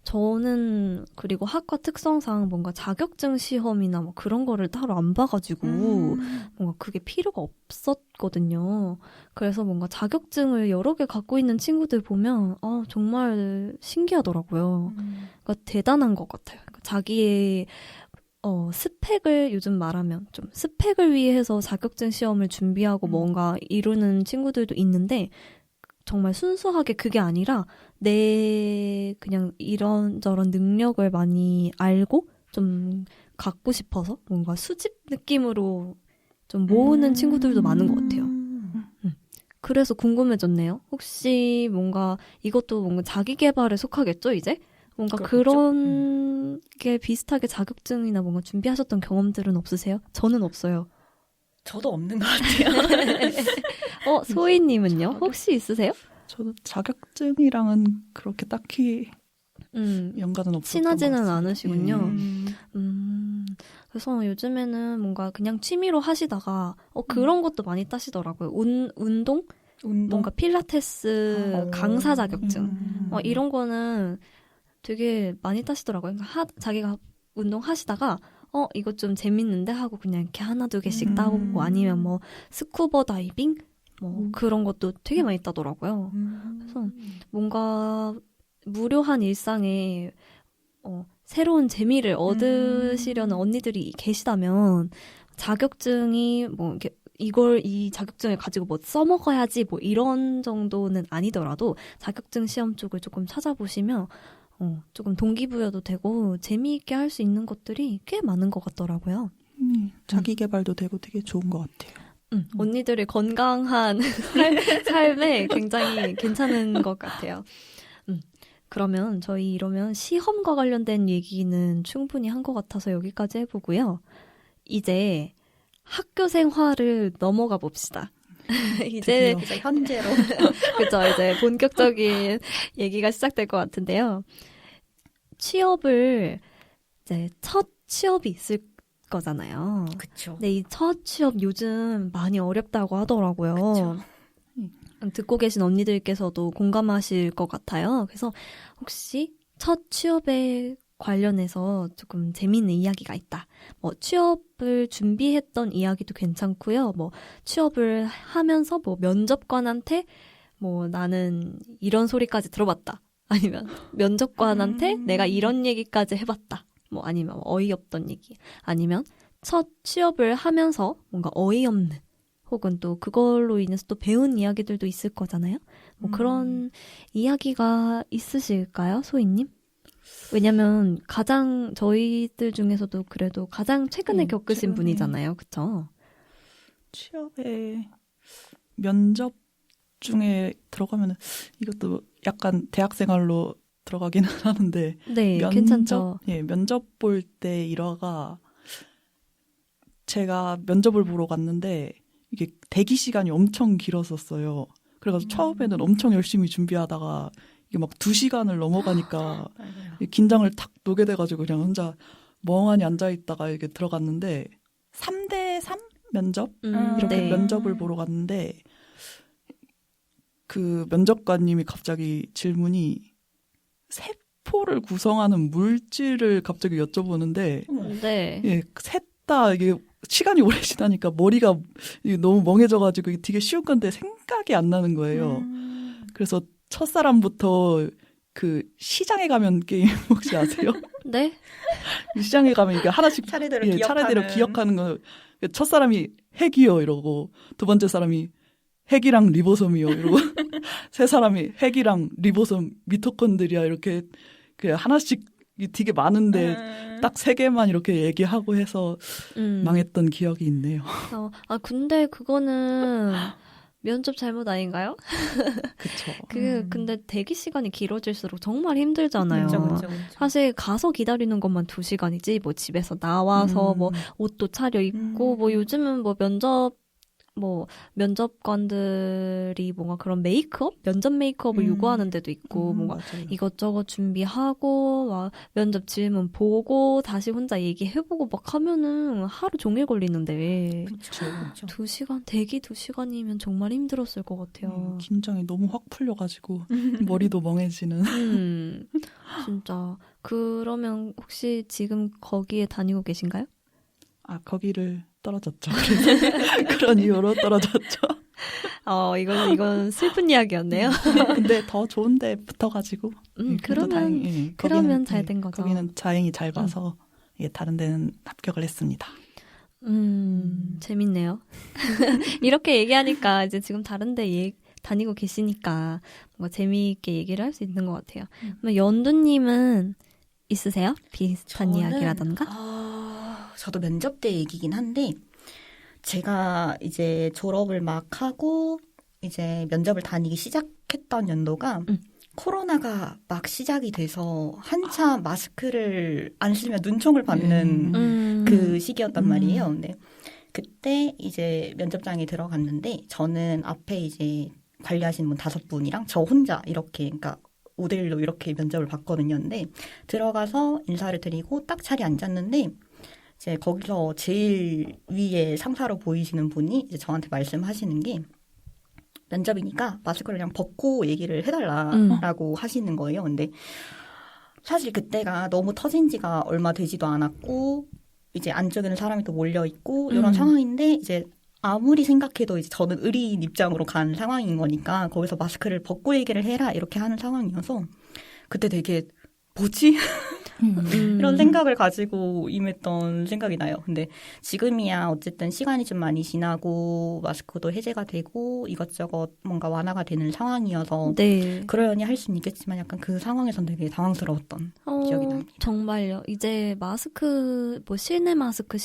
저는 그리고 학과 특성상 뭔가 자격증 시험이나 뭐 그런 거를 따로 안 봐가지고 뭔가 그게 필요가 없었거든요. 그래서 뭔가 자격증을 여러 개 갖고 있는 친구들 보면 정말 신기하더라고요. 그러니까 대단한 것 같아요. 그러니까 자기의 스펙을 요즘 말하면 좀 스펙을 위해서 자격증 시험을 준비하고 뭔가 이루는 친구들도 있는데 정말 순수하게 그게 아니라 내 그냥 이런저런 능력을 많이 알고 좀 갖고 싶어서 뭔가 수집 느낌으로 좀 모으는 친구들도 많은 것 같아요. 그래서 궁금해졌네요. 혹시 뭔가 이것도 뭔가 자기 개발에 속하겠죠, 이제? 뭔가 그렇죠. 그런 게 비슷하게 자격증이나 뭔가 준비하셨던 경험들은 없으세요? 저는 없어요. 저도 없는 것 같아요. 소희님은요? 혹시 있으세요? 저도 자격증이랑은 그렇게 딱히 연관은 없었던 것 친하지는 같습니다. 않으시군요. 그래서 요즘에는 뭔가 그냥 취미로 하시다가 그런 것도 많이 따시더라고요. 운동? 뭔가 필라테스 강사 자격증. 이런 거는 되게 많이 따시더라고요. 그러니까 자기가 운동하시다가 이거 좀 재밌는데 하고 그냥 이렇게 하나 두 개씩 따보고 아니면 뭐 스쿠버 다이빙 뭐 그런 것도 되게 많이 따더라고요. 그래서 뭔가 무료한 일상에 새로운 재미를 얻으시려는 언니들이 계시다면 자격증이 뭐 이렇게 이 자격증을 가지고 뭐 써먹어야지 뭐 이런 정도는 아니더라도 자격증 시험 쪽을 조금 찾아보시면 조금 동기부여도 되고 재미있게 할 수 있는 것들이 꽤 많은 것 같더라고요. 자기 개발도 되고 되게 좋은 것 같아요. 언니들의 건강한 삶에 굉장히 괜찮은 것 같아요. 그러면 저희 이러면 시험과 관련된 얘기는 충분히 한 것 같아서 여기까지 해보고요. 이제 학교 생활을 넘어가 봅시다. 이제 현재로. 그죠. 이제 본격적인 얘기가 시작될 것 같은데요. 취업을 이제 첫 취업이 있을 거잖아요. 그쵸. 근데 이 첫 취업 요즘 많이 어렵다고 하더라고요. 그쵸. 듣고 계신 언니들께서도 공감하실 것 같아요. 그래서 혹시 첫 취업에 관련해서 조금 재미있는 이야기가 있다. 뭐 취업을 준비했던 이야기도 괜찮고요. 뭐 취업을 하면서 뭐 면접관한테 뭐 나는 이런 소리까지 들어봤다. 아니면 면접관한테 내가 이런 얘기까지 해봤다. 뭐 아니면 어이없던 얘기. 아니면 첫 취업을 하면서 뭔가 어이없는 혹은 또 그걸로 인해서 또 배운 이야기들도 있을 거잖아요. 뭐 그런 이야기가 있으실까요, 소희님? 왜냐면 가장 저희들 중에서도 그래도 가장 최근에 겪으신 분이잖아요. 그쵸? 취업에 면접 중에 들어가면 이것도 약간 대학생활로 들어가기는 하는데 네, 괜찮죠. 면접 볼 때 일화가 제가 면접을 보러 갔는데 이게 대기 시간이 엄청 길었었어요. 그래가지고 처음에는 엄청 열심히 준비하다가 이게 막 2시간을 넘어가니까 긴장을 탁 놓게 돼가지고 그냥 혼자 멍하니 앉아있다가 이렇게 들어갔는데 3대3 면접? 이렇게 네. 면접을 보러 갔는데 그 면접관님이 갑자기 질문이 세포를 구성하는 물질을 갑자기 여쭤보는데 네. 셋 다 이게 시간이 오래 지나니까 머리가 너무 멍해져가지고 이게 되게 쉬운 건데 생각이 안 나는 거예요. 그래서 첫사람부터 그 시장에 가면 게임 혹시 아세요? 네? 시장에 가면 이게 하나씩 차례대로 차례대로 기억하는 거. 첫사람이 핵이요 이러고 두 번째 사람이 핵이랑 리보솜이요 이러고 세 사람이 핵이랑 리보솜 미토콘드리아 이렇게 그 하나씩 되게 많은데 딱 3개만 이렇게 얘기하고 해서 망했던 기억이 있네요. 근데 그거는 면접 잘못 아닌가요? 그쵸. 근데 대기 시간이 길어질수록 정말 힘들잖아요. 그쵸. 사실 가서 기다리는 것만 2시간이지, 뭐 집에서 나와서 뭐 옷도 차려 입고, 뭐 요즘은 뭐 면접 뭐 면접관들이 뭔가 그런 메이크업? 면접 메이크업을 요구하는 데도 있고 뭔가 맞아요. 이것저것 준비하고 막 면접 질문 보고 다시 혼자 얘기해보고 막 하면은 하루 종일 걸리는데 그렇죠. 2시간, 대기 2시간이면 정말 힘들었을 것 같아요. 긴장이 너무 확 풀려가지고 머리도 멍해지는. 진짜. 그러면 혹시 지금 거기에 다니고 계신가요? 아, 거기를 떨어졌죠. 그래서 그런 이유로 떨어졌죠. 이건 슬픈 이야기였네요. 근데 더 좋은 데 붙어가지고. 그래도 그러면, 다행히, 그러면 잘 된 거죠. 거기는 다행히 잘 봐서 다른 데는 합격을 했습니다. 재밌네요. 이렇게 얘기하니까 이제 지금 다른 데 다니고 계시니까 뭔가 재미있게 얘기를 할 수 있는 것 같아요. 그럼 연두님은 있으세요? 비슷한 이야기라던가? 저도 면접 때 얘기긴 한데 제가 이제 졸업을 막 하고 이제 면접을 다니기 시작했던 연도가 코로나가 막 시작이 돼서 한참 마스크를 안 쓰면 눈총을 받는 그 시기였단 말이에요. 근데 그때 이제 면접장에 들어갔는데 저는 앞에 이제 관리하시는 분 5분이랑 저 혼자 이렇게 그러니까 5대1로 이렇게 면접을 봤거든요. 근데 들어가서 인사를 드리고 딱 자리에 앉았는데 이제 거기서 제일 위에 상사로 보이시는 분이 이제 저한테 말씀하시는 게 면접이니까 마스크를 그냥 벗고 얘기를 해달라라고 하시는 거예요. 근데 사실 그때가 너무 터진 지가 얼마 되지도 않았고 이제 안쪽에는 사람이 또 몰려있고 이런 상황인데 이제 아무리 생각해도 이제 저는 의리인 입장으로 간 상황인 거니까 거기서 마스크를 벗고 얘기를 해라 이렇게 하는 상황이어서 그때 되게 뭐지? 이런 생각을 가지고 임했던 생각이 나요. 근데 지금이야 어쨌든 시간이 좀 많이 지나고 마스크도 해제가 되고 이것저것 뭔가 완화가 되는 상황이어서 네. 그러려니 할 수는 있겠지만 약간 그 상황에선 되게 당황스러웠던 기억이 납니다. 정말요. 이제 마스크, 뭐 실내 마스크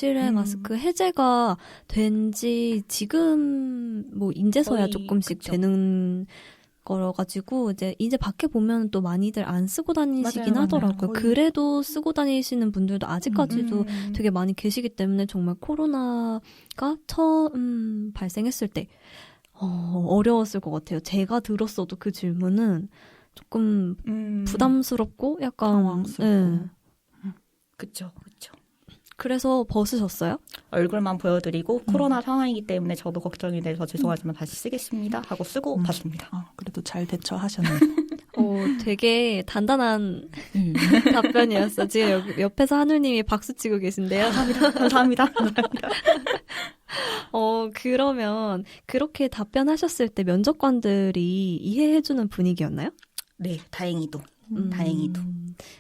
해제가 된 지 지금 뭐 인제서야 거의, 조금씩 그쵸. 되는 거라가지고 이제 밖에 보면 또 많이들 안 쓰고 다니시긴 맞아요. 하더라고요. 거의. 그래도 쓰고 다니시는 분들도 아직까지도 되게 많이 계시기 때문에 정말 코로나가 처음 발생했을 때 어려웠을 것 같아요. 제가 들었어도 그 질문은 조금 부담스럽고 약간 당황스럽고. 그쵸. 그래서 벗으셨어요? 얼굴만 보여드리고 코로나 상황이기 때문에 저도 걱정이 돼서 죄송하지만 다시 쓰겠습니다 하고 쓰고 봤습니다. 그래도 잘 대처하셨네요. 되게 단단한 답변이었어. 지금 옆에서 하늘님이 박수 치고 계신데요. 감사합니다. 그러면 그렇게 답변하셨을 때 면접관들이 이해해주는 분위기였나요? 네, 다행히도.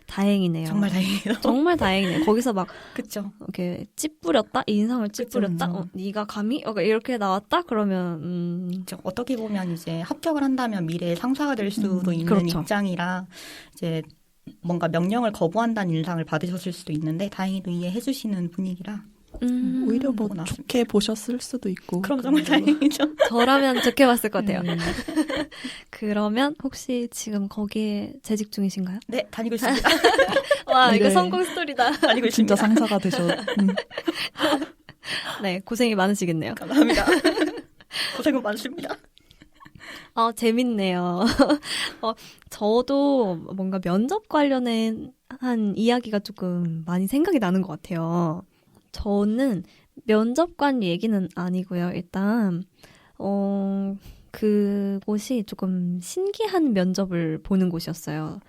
다행이네요. 정말 다행이네요. 정말 다행이네요. 거기서 막 그쵸. 이렇게 찌푸렸다? 인상을 찌푸렸다? 네가 감히? 이렇게 나왔다? 그러면 그쵸. 어떻게 보면 이제 합격을 한다면 미래의 상사가 될 수도 있는 그렇죠. 입장이라 이제 뭔가 명령을 거부한다는 인상을 받으셨을 수도 있는데 다행히도 이해해 주시는 분위기라 오히려 뭐 보고 나서. 좋게 보셨을 수도 있고. 그럼 정말 다행이죠. 저라면 좋게 봤을 것 같아요. 그러면 혹시 지금 거기에 재직 중이신가요? 네, 다니고 있습니다. 와, 이거 네. 성공 스토리다. 다니고 진짜 있습니다. 상사가 되셔. 네, 고생이 많으시겠네요. 감사합니다. 고생 많으십니다. 재밌네요. 저도 뭔가 면접 관련한 이야기가 조금 많이 생각이 나는 것 같아요. 저는 면접관 얘기는 아니고요. 일단 그곳이 조금 신기한 면접을 보는 곳이었어요.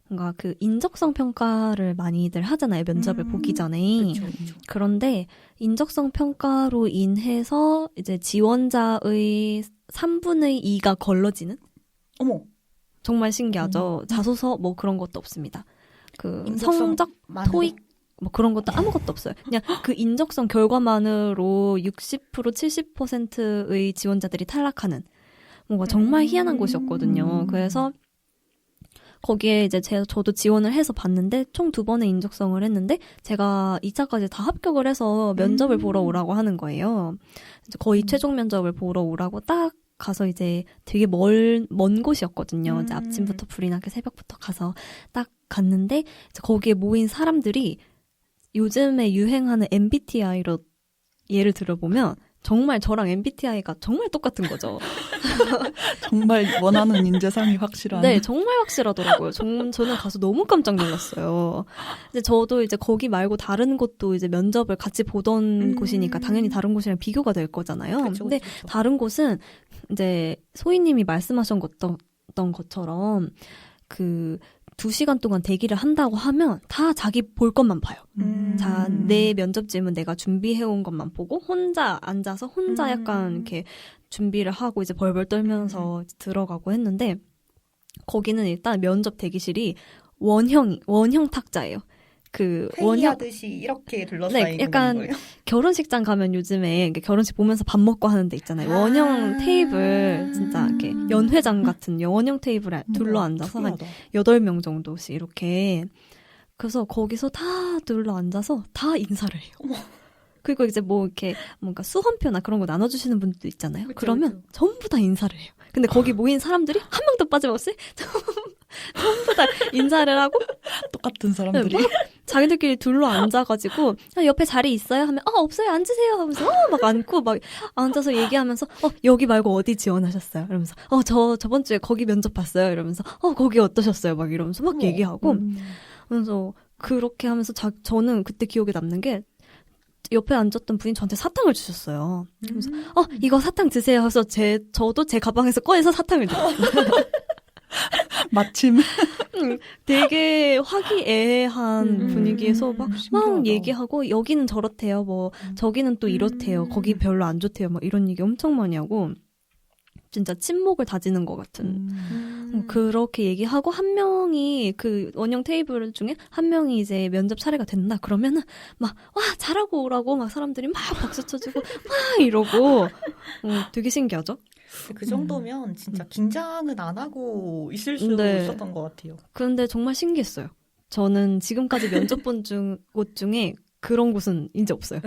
뭔가 그 인적성 평가를 많이들 하잖아요. 면접을 보기 전에. 그쵸. 그런데 인적성 평가로 인해서 이제 지원자의 3분의 2가 걸러지는? 어머. 정말 신기하죠. 자소서 뭐 그런 것도 없습니다. 그 인적성 성적, 만으로? 토익 뭐 그런 것도 아무것도 없어요. 그냥 그 인적성 결과만으로 60% 70%의 지원자들이 탈락하는 뭔가 정말 희한한 곳이었거든요. 그래서 거기에 이제 저도 지원을 해서 봤는데 총 2번의 인적성을 했는데 제가 2차까지 다 합격을 해서 면접을 보러 오라고 하는 거예요. 이제 거의 최종 면접을 보러 오라고 딱 가서 이제 되게 먼 곳이었거든요. 이제 아침부터 불이 나게 새벽부터 가서 딱 갔는데 이제 거기에 모인 사람들이 요즘에 유행하는 MBTI로 예를 들어보면 정말 저랑 MBTI가 정말 똑같은 거죠. 정말 원하는 인재상이 확실한. 네, 정말 확실하더라고요. 저는 가서 너무 깜짝 놀랐어요. 이제 저도 이제 거기 말고 다른 곳도 이제 면접을 같이 보던 곳이니까 당연히 다른 곳이랑 비교가 될 거잖아요. 그쵸, 근데 그쵸. 다른 곳은 이제 소희님이 말씀하셨던 것처럼 그 2시간 동안 대기를 한다고 하면 다 자기 볼 것만 봐요. 자, 내 면접 질문 내가 준비해온 것만 보고 혼자 앉아서 혼자 약간 이렇게 준비를 하고 이제 벌벌 떨면서 들어가고 했는데 거기는 일단 면접 대기실이 원형 탁자예요. 그 원형 회의하듯이 이렇게 둘러싸여 네, 있는 약간 거예요? 결혼식장 가면 요즘에 결혼식 보면서 밥 먹고 하는 데 있잖아요. 원형 테이블 진짜 이렇게 연회장 같은 원형 테이블에 둘러 앉아서 한 특이하다. 8명 정도씩 이렇게. 그래서 거기서 다 둘러 앉아서 다 인사를 해요. 그리고 이제 뭐 이렇게 뭔가 수험표나 그런 거 나눠주시는 분들도 있잖아요. 그쵸, 그러면 그쵸. 전부 다 인사를 해요. 근데 거기 모인 사람들이 한 명도 빠짐없이 전부 다 인사를 하고 똑같은 사람들이. 막 자기들끼리 둘러 앉아가지고 옆에 자리 있어요? 하면 없어요 앉으세요 하면서 막 앉고 막 앉아서 얘기하면서 여기 말고 어디 지원하셨어요? 이러면서 저번 주에 거기 면접 봤어요? 이러면서 거기 어떠셨어요? 막 이러면서 막 얘기하고 그래서 그렇게 하면서 저는 그때 기억에 남는 게 옆에 앉았던 분이 저한테 사탕을 주셨어요. 그래서 이거 사탕 드세요 해서 저도 제 가방에서 꺼내서 사탕을 줬어요. 마침 되게 화기애애한 분위기에서 막 신기하다. 얘기하고 여기는 저렇대요. 뭐 저기는 또 이렇대요. 거기 별로 안 좋대요. 막 이런 얘기 엄청 많이 하고 진짜 친목을 다지는 것 같은 그렇게 얘기하고 한 명이 그 원형 테이블 중에 한 명이 이제 면접 차례가 된다 그러면은 막 와 잘하고 오라고 막 사람들이 막 박수 쳐주고 막 이러고 되게 신기하죠? 그 정도면 진짜 긴장은 안 하고 있을 수 네. 있었던 것 같아요. 그런데 정말 신기했어요. 저는 지금까지 면접 본 곳 중에 그런 곳은 이제 없어요.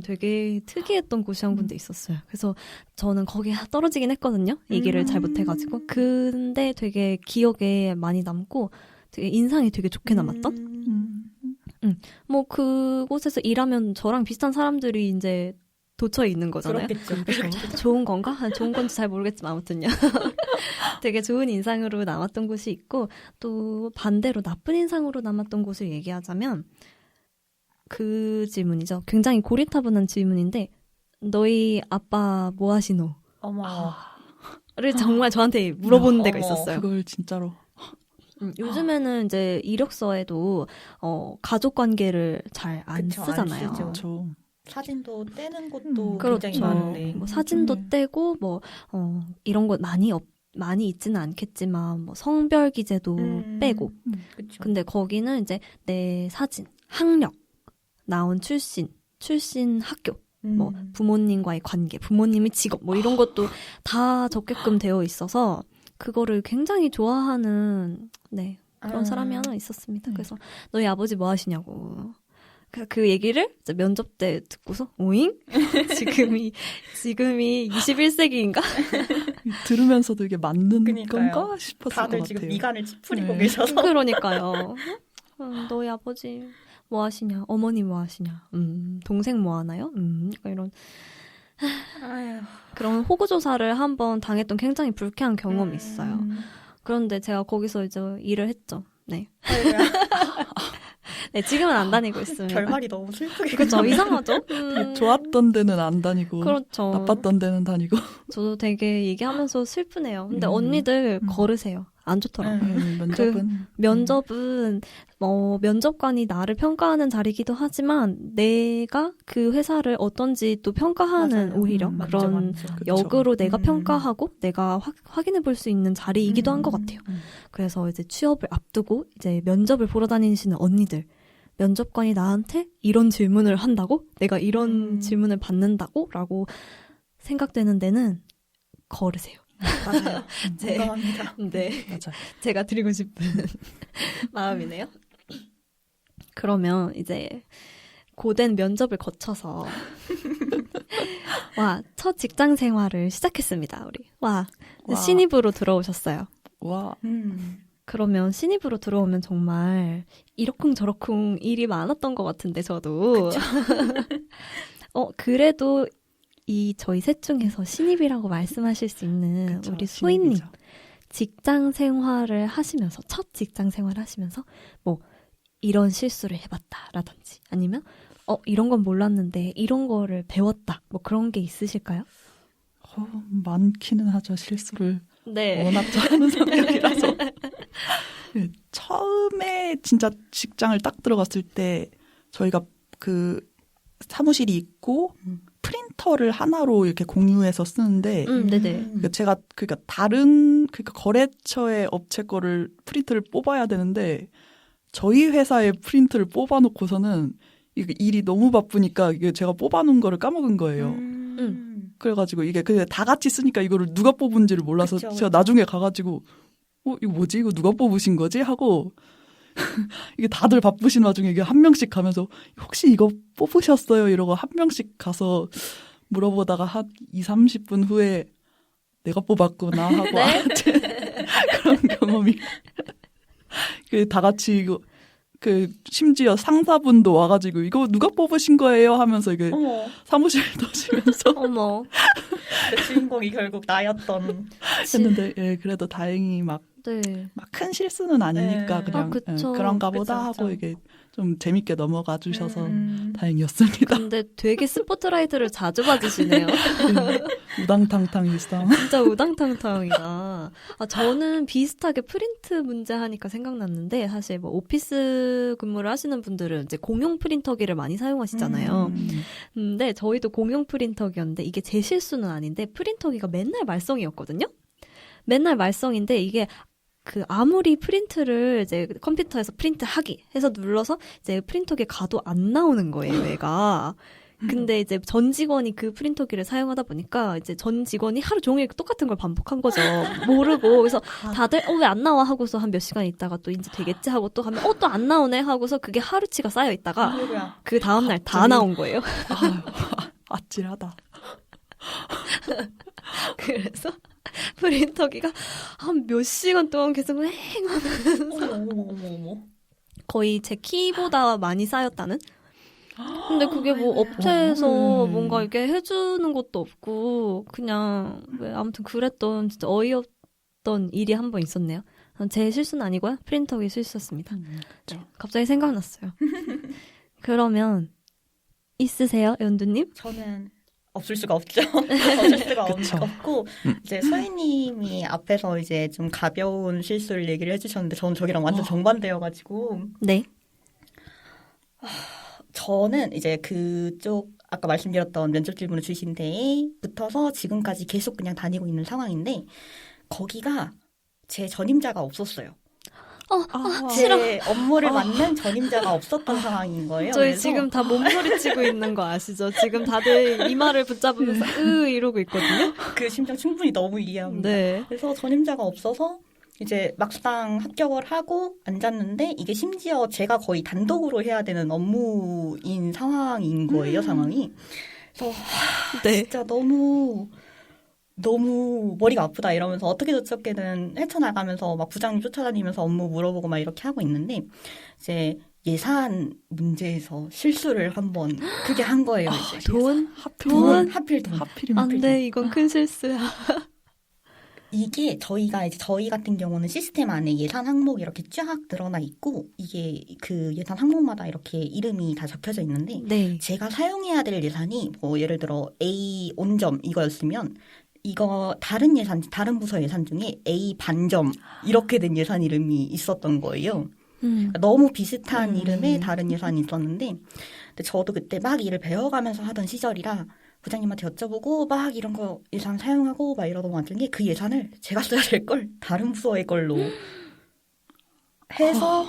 되게 특이했던 곳이 한 군데 있었어요. 그래서 저는 거기에 떨어지긴 했거든요. 얘기를 잘 못해가지고. 근데 되게 기억에 많이 남고 되게 인상이 되게 좋게 남았던? 뭐 그곳에서 일하면 저랑 비슷한 사람들이 이제 도처에 있는 거잖아요. 그렇겠죠. 좋은 건가? 좋은 건지 잘 모르겠지만 아무튼요. 되게 좋은 인상으로 남았던 곳이 있고 또 반대로 나쁜 인상으로 남았던 곳을 얘기하자면 그 질문이죠. 굉장히 고리타분한 질문인데 너희 아빠 뭐 하시노? 어머. 를 정말 저한테 물어보는 데가 어머, 있었어요. 그걸 진짜로. 요즘에는 이제 이력서에도 가족 관계를 잘 안 그쵸, 안 쓰잖아요. 쓰죠. 그렇죠. 사진도 떼는 것도 그렇죠. 굉장히 많은데. 뭐 사진도 떼고 뭐 이런 것 많이 있지는 않겠지만 뭐 성별 기재도 빼고. 그쵸. 근데 거기는 이제 내 사진, 학력, 나온 출신 학교, 뭐 부모님과의 관계, 부모님의 직업 뭐 이런 것도 다 적게끔 되어 있어서 그거를 굉장히 좋아하는 그런 사람이 하나 있었습니다. 그래서 너희 아버지 뭐 하시냐고. 그 얘기를 이제 면접 때 듣고서 오잉? 지금이 21세기인가? 들으면서도 이게 맞는 그러니까요. 건가 싶었을 것 다들 같아요. 지금 미간을 찌푸리고 네. 계셔서. 그러니까요. 너희 아버지 뭐 하시냐? 어머니 뭐 하시냐? 동생 뭐 하나요? 약간 이런 아유. 그런 호구 조사를 한번 당했던 굉장히 불쾌한 경험이 있어요. 그런데 제가 거기서 이제 일을 했죠. 네. 네, 지금은 안 다니고 있습니다. 결말이 너무 슬프게. 그렇죠. 이상하죠? 좋았던 데는 안 다니고 그렇죠. 나빴던 데는 다니고. 저도 되게 얘기하면서 슬프네요. 근데 언니들 거르세요. 안 좋더라고요. 면접은 면접은 면접관이 나를 평가하는 자리이기도 하지만 내가 그 회사를 어떤지 또 평가하는 맞아요. 오히려 맞죠, 그런 맞죠. 그쵸. 역으로 내가 평가하고 내가 확인해 볼 수 있는 자리이기도 한 것 같아요. 그래서 이제 취업을 앞두고 이제 면접을 보러 다니시는 언니들 면접관이 나한테 이런 질문을 한다고? 내가 이런 질문을 받는다고? 라고 생각되는 데는 거르세요. 맞아요. 공감합니다. 네. 맞아요. 제가 드리고 싶은 마음이네요. 그러면 이제 고된 면접을 거쳐서 첫 직장 생활을 시작했습니다. 우리 와. 신입으로 들어오셨어요. 와. 그러면 신입으로 들어오면 정말 이러쿵저러쿵 일이 많았던 것 같은데 저도 그래도 이 저희 셋 중에서 신입이라고 말씀하실 수 있는 그쵸, 우리 소희님. 신입이죠. 직장 생활을 하시면서, 첫 직장 생활을 하시면서, 뭐, 이런 실수를 해봤다라든지, 아니면, 이런 건 몰랐는데, 이런 거를 배웠다. 뭐 그런 게 있으실까요? 많기는 하죠. 실수를 네. 워낙 잘하는 성격이라서. 네, 처음에 진짜 직장을 딱 들어갔을 때 저희가 그 사무실이 있고 프린터를 하나로 이렇게 공유해서 쓰는데 네네. 그러니까 제가 다른 거래처의 업체 거를 프린트를 뽑아야 되는데 저희 회사의 프린트를 뽑아놓고서는 이게 일이 너무 바쁘니까 이게 제가 뽑아놓은 거를 까먹은 거예요. 그래가지고 이게 근데 다 같이 쓰니까 이거를 누가 뽑은지를 몰라서 그쵸, 제가 그쵸. 나중에 가가지고 이거 뭐지? 이거 누가 뽑으신 거지? 하고 이게 다들 바쁘신 와중에 이게 한 명씩 가면서 혹시 이거 뽑으셨어요? 이러고 한 명씩 가서 물어보다가 한 20-30분 후에 내가 뽑았구나 하고 네? 그런 경험이 다 같이 이거 심지어 상사분도 와가지고 이거 누가 뽑으신 거예요? 하면서 이게 어머, 사무실 도시면서 어머. 그 주인공이 결국 나였던. 했는데 예, 그래도 다행히 막 네. 큰 실수는 아니니까 네. 그냥 그쵸. 그런가 보다 그쵸, 하고 그쵸. 이게 좀 재밌게 넘어가 주셔서 음. 다행이었습니다. 근데 되게 스포트라이트를 자주 받으시네요. 우당탕탕 일상. 진짜 우당탕탕이다. 저는 비슷하게 프린트 문제 하니까 생각났는데, 사실 뭐 오피스 근무를 하시는 분들은 이제 공용 프린터기를 많이 사용하시잖아요. 근데 저희도 공용 프린터기였는데, 이게 제 실수는 아닌데, 프린터기가 맨날 말썽이었거든요? 맨날 말썽인데, 이게 아무리 프린트를 이제 컴퓨터에서 프린트 하기 해서 눌러서 이제 프린터기에 가도 안 나오는 거예요, 얘가. 근데 이제 전 직원이 그 프린터기를 사용하다 보니까 이제 전 직원이 하루 종일 똑같은 걸 반복한 거죠. 모르고. 그래서 다들 왜 안 나와 하고서 한 몇 시간 있다가 또 이제 되겠지 하고 또 하면 또 안 나오네 하고서 그게 하루치가 쌓여 있다가 아이고야. 그 다음날 다 갑자기. 나온 거예요. 아찔하다. 그래서 프린터기가 한 몇 시간 동안 계속 휑하면서 어머. 거의 제 키보다 많이 쌓였다는? 근데 그게 뭐 아이고야. 업체에서 뭔가 이렇게 해주는 것도 없고 그냥 아무튼 그랬던 진짜 어이없던 일이 한 번 있었네요. 제 실수는 아니고요. 프린터기 실수였습니다. 네, 갑자기 생각났어요. 그러면 있으세요, 연두님? 저는 없을 수가 없죠. 없을 수가 그쵸. 없고 이제 소희님이 앞에서 이제 좀 가벼운 실수를 얘기를 해주셨는데 저는 저기랑 완전 정반대여가지고 네. 저는 이제 그쪽 아까 말씀드렸던 면접 질문을 주신 데에 붙어서 지금까지 계속 그냥 다니고 있는 상황인데 거기가 제 전임자가 없었어요. 싫어. 제 업무를 맡는 전임자가 없었던 상황인 거예요. 저희 그래서 지금 다 몸서리치고 있는 거 아시죠? 지금 다들 이마를 붙잡으면서 이러고 있거든요. 그 심정 충분히 너무 이해합니다. 네. 그래서 전임자가 없어서 이제 막상 합격을 하고 앉았는데 이게 심지어 제가 거의 단독으로 해야 되는 업무인 상황인 거예요, 상황이. 그래서 네. 진짜 너무 머리가 아프다 이러면서 어떻게 저렇게는 헤쳐나가면서 막 부장님 쫓아다니면서 업무 물어보고 막 이렇게 하고 있는데 이제 예산 문제에서 실수를 한번 크게 한 거예요. 이제. 돈? 하필 돈. 하필이면 안 돼, 이건 큰 실수야. 이게 저희 같은 경우는 시스템 안에 예산 항목이 이렇게 쫙 늘어나 있고 이게 그 예산 항목마다 이렇게 이름이 다 적혀져 있는데 네. 제가 사용해야 될 예산이 뭐 예를 들어 A 온점 이거였으면 이거 다른 부서 예산 중에 A 반점 이렇게 된 예산 이름이 있었던 거예요. 너무 비슷한 이름의 다른 예산이 있었는데 근데 저도 그때 막 일을 배워가면서 하던 시절이라 부장님한테 여쭤보고 막 이런 거 예산 사용하고 막 이러던 와중에 그 예산을 제가 써야 될 걸 다른 부서의 걸로 해서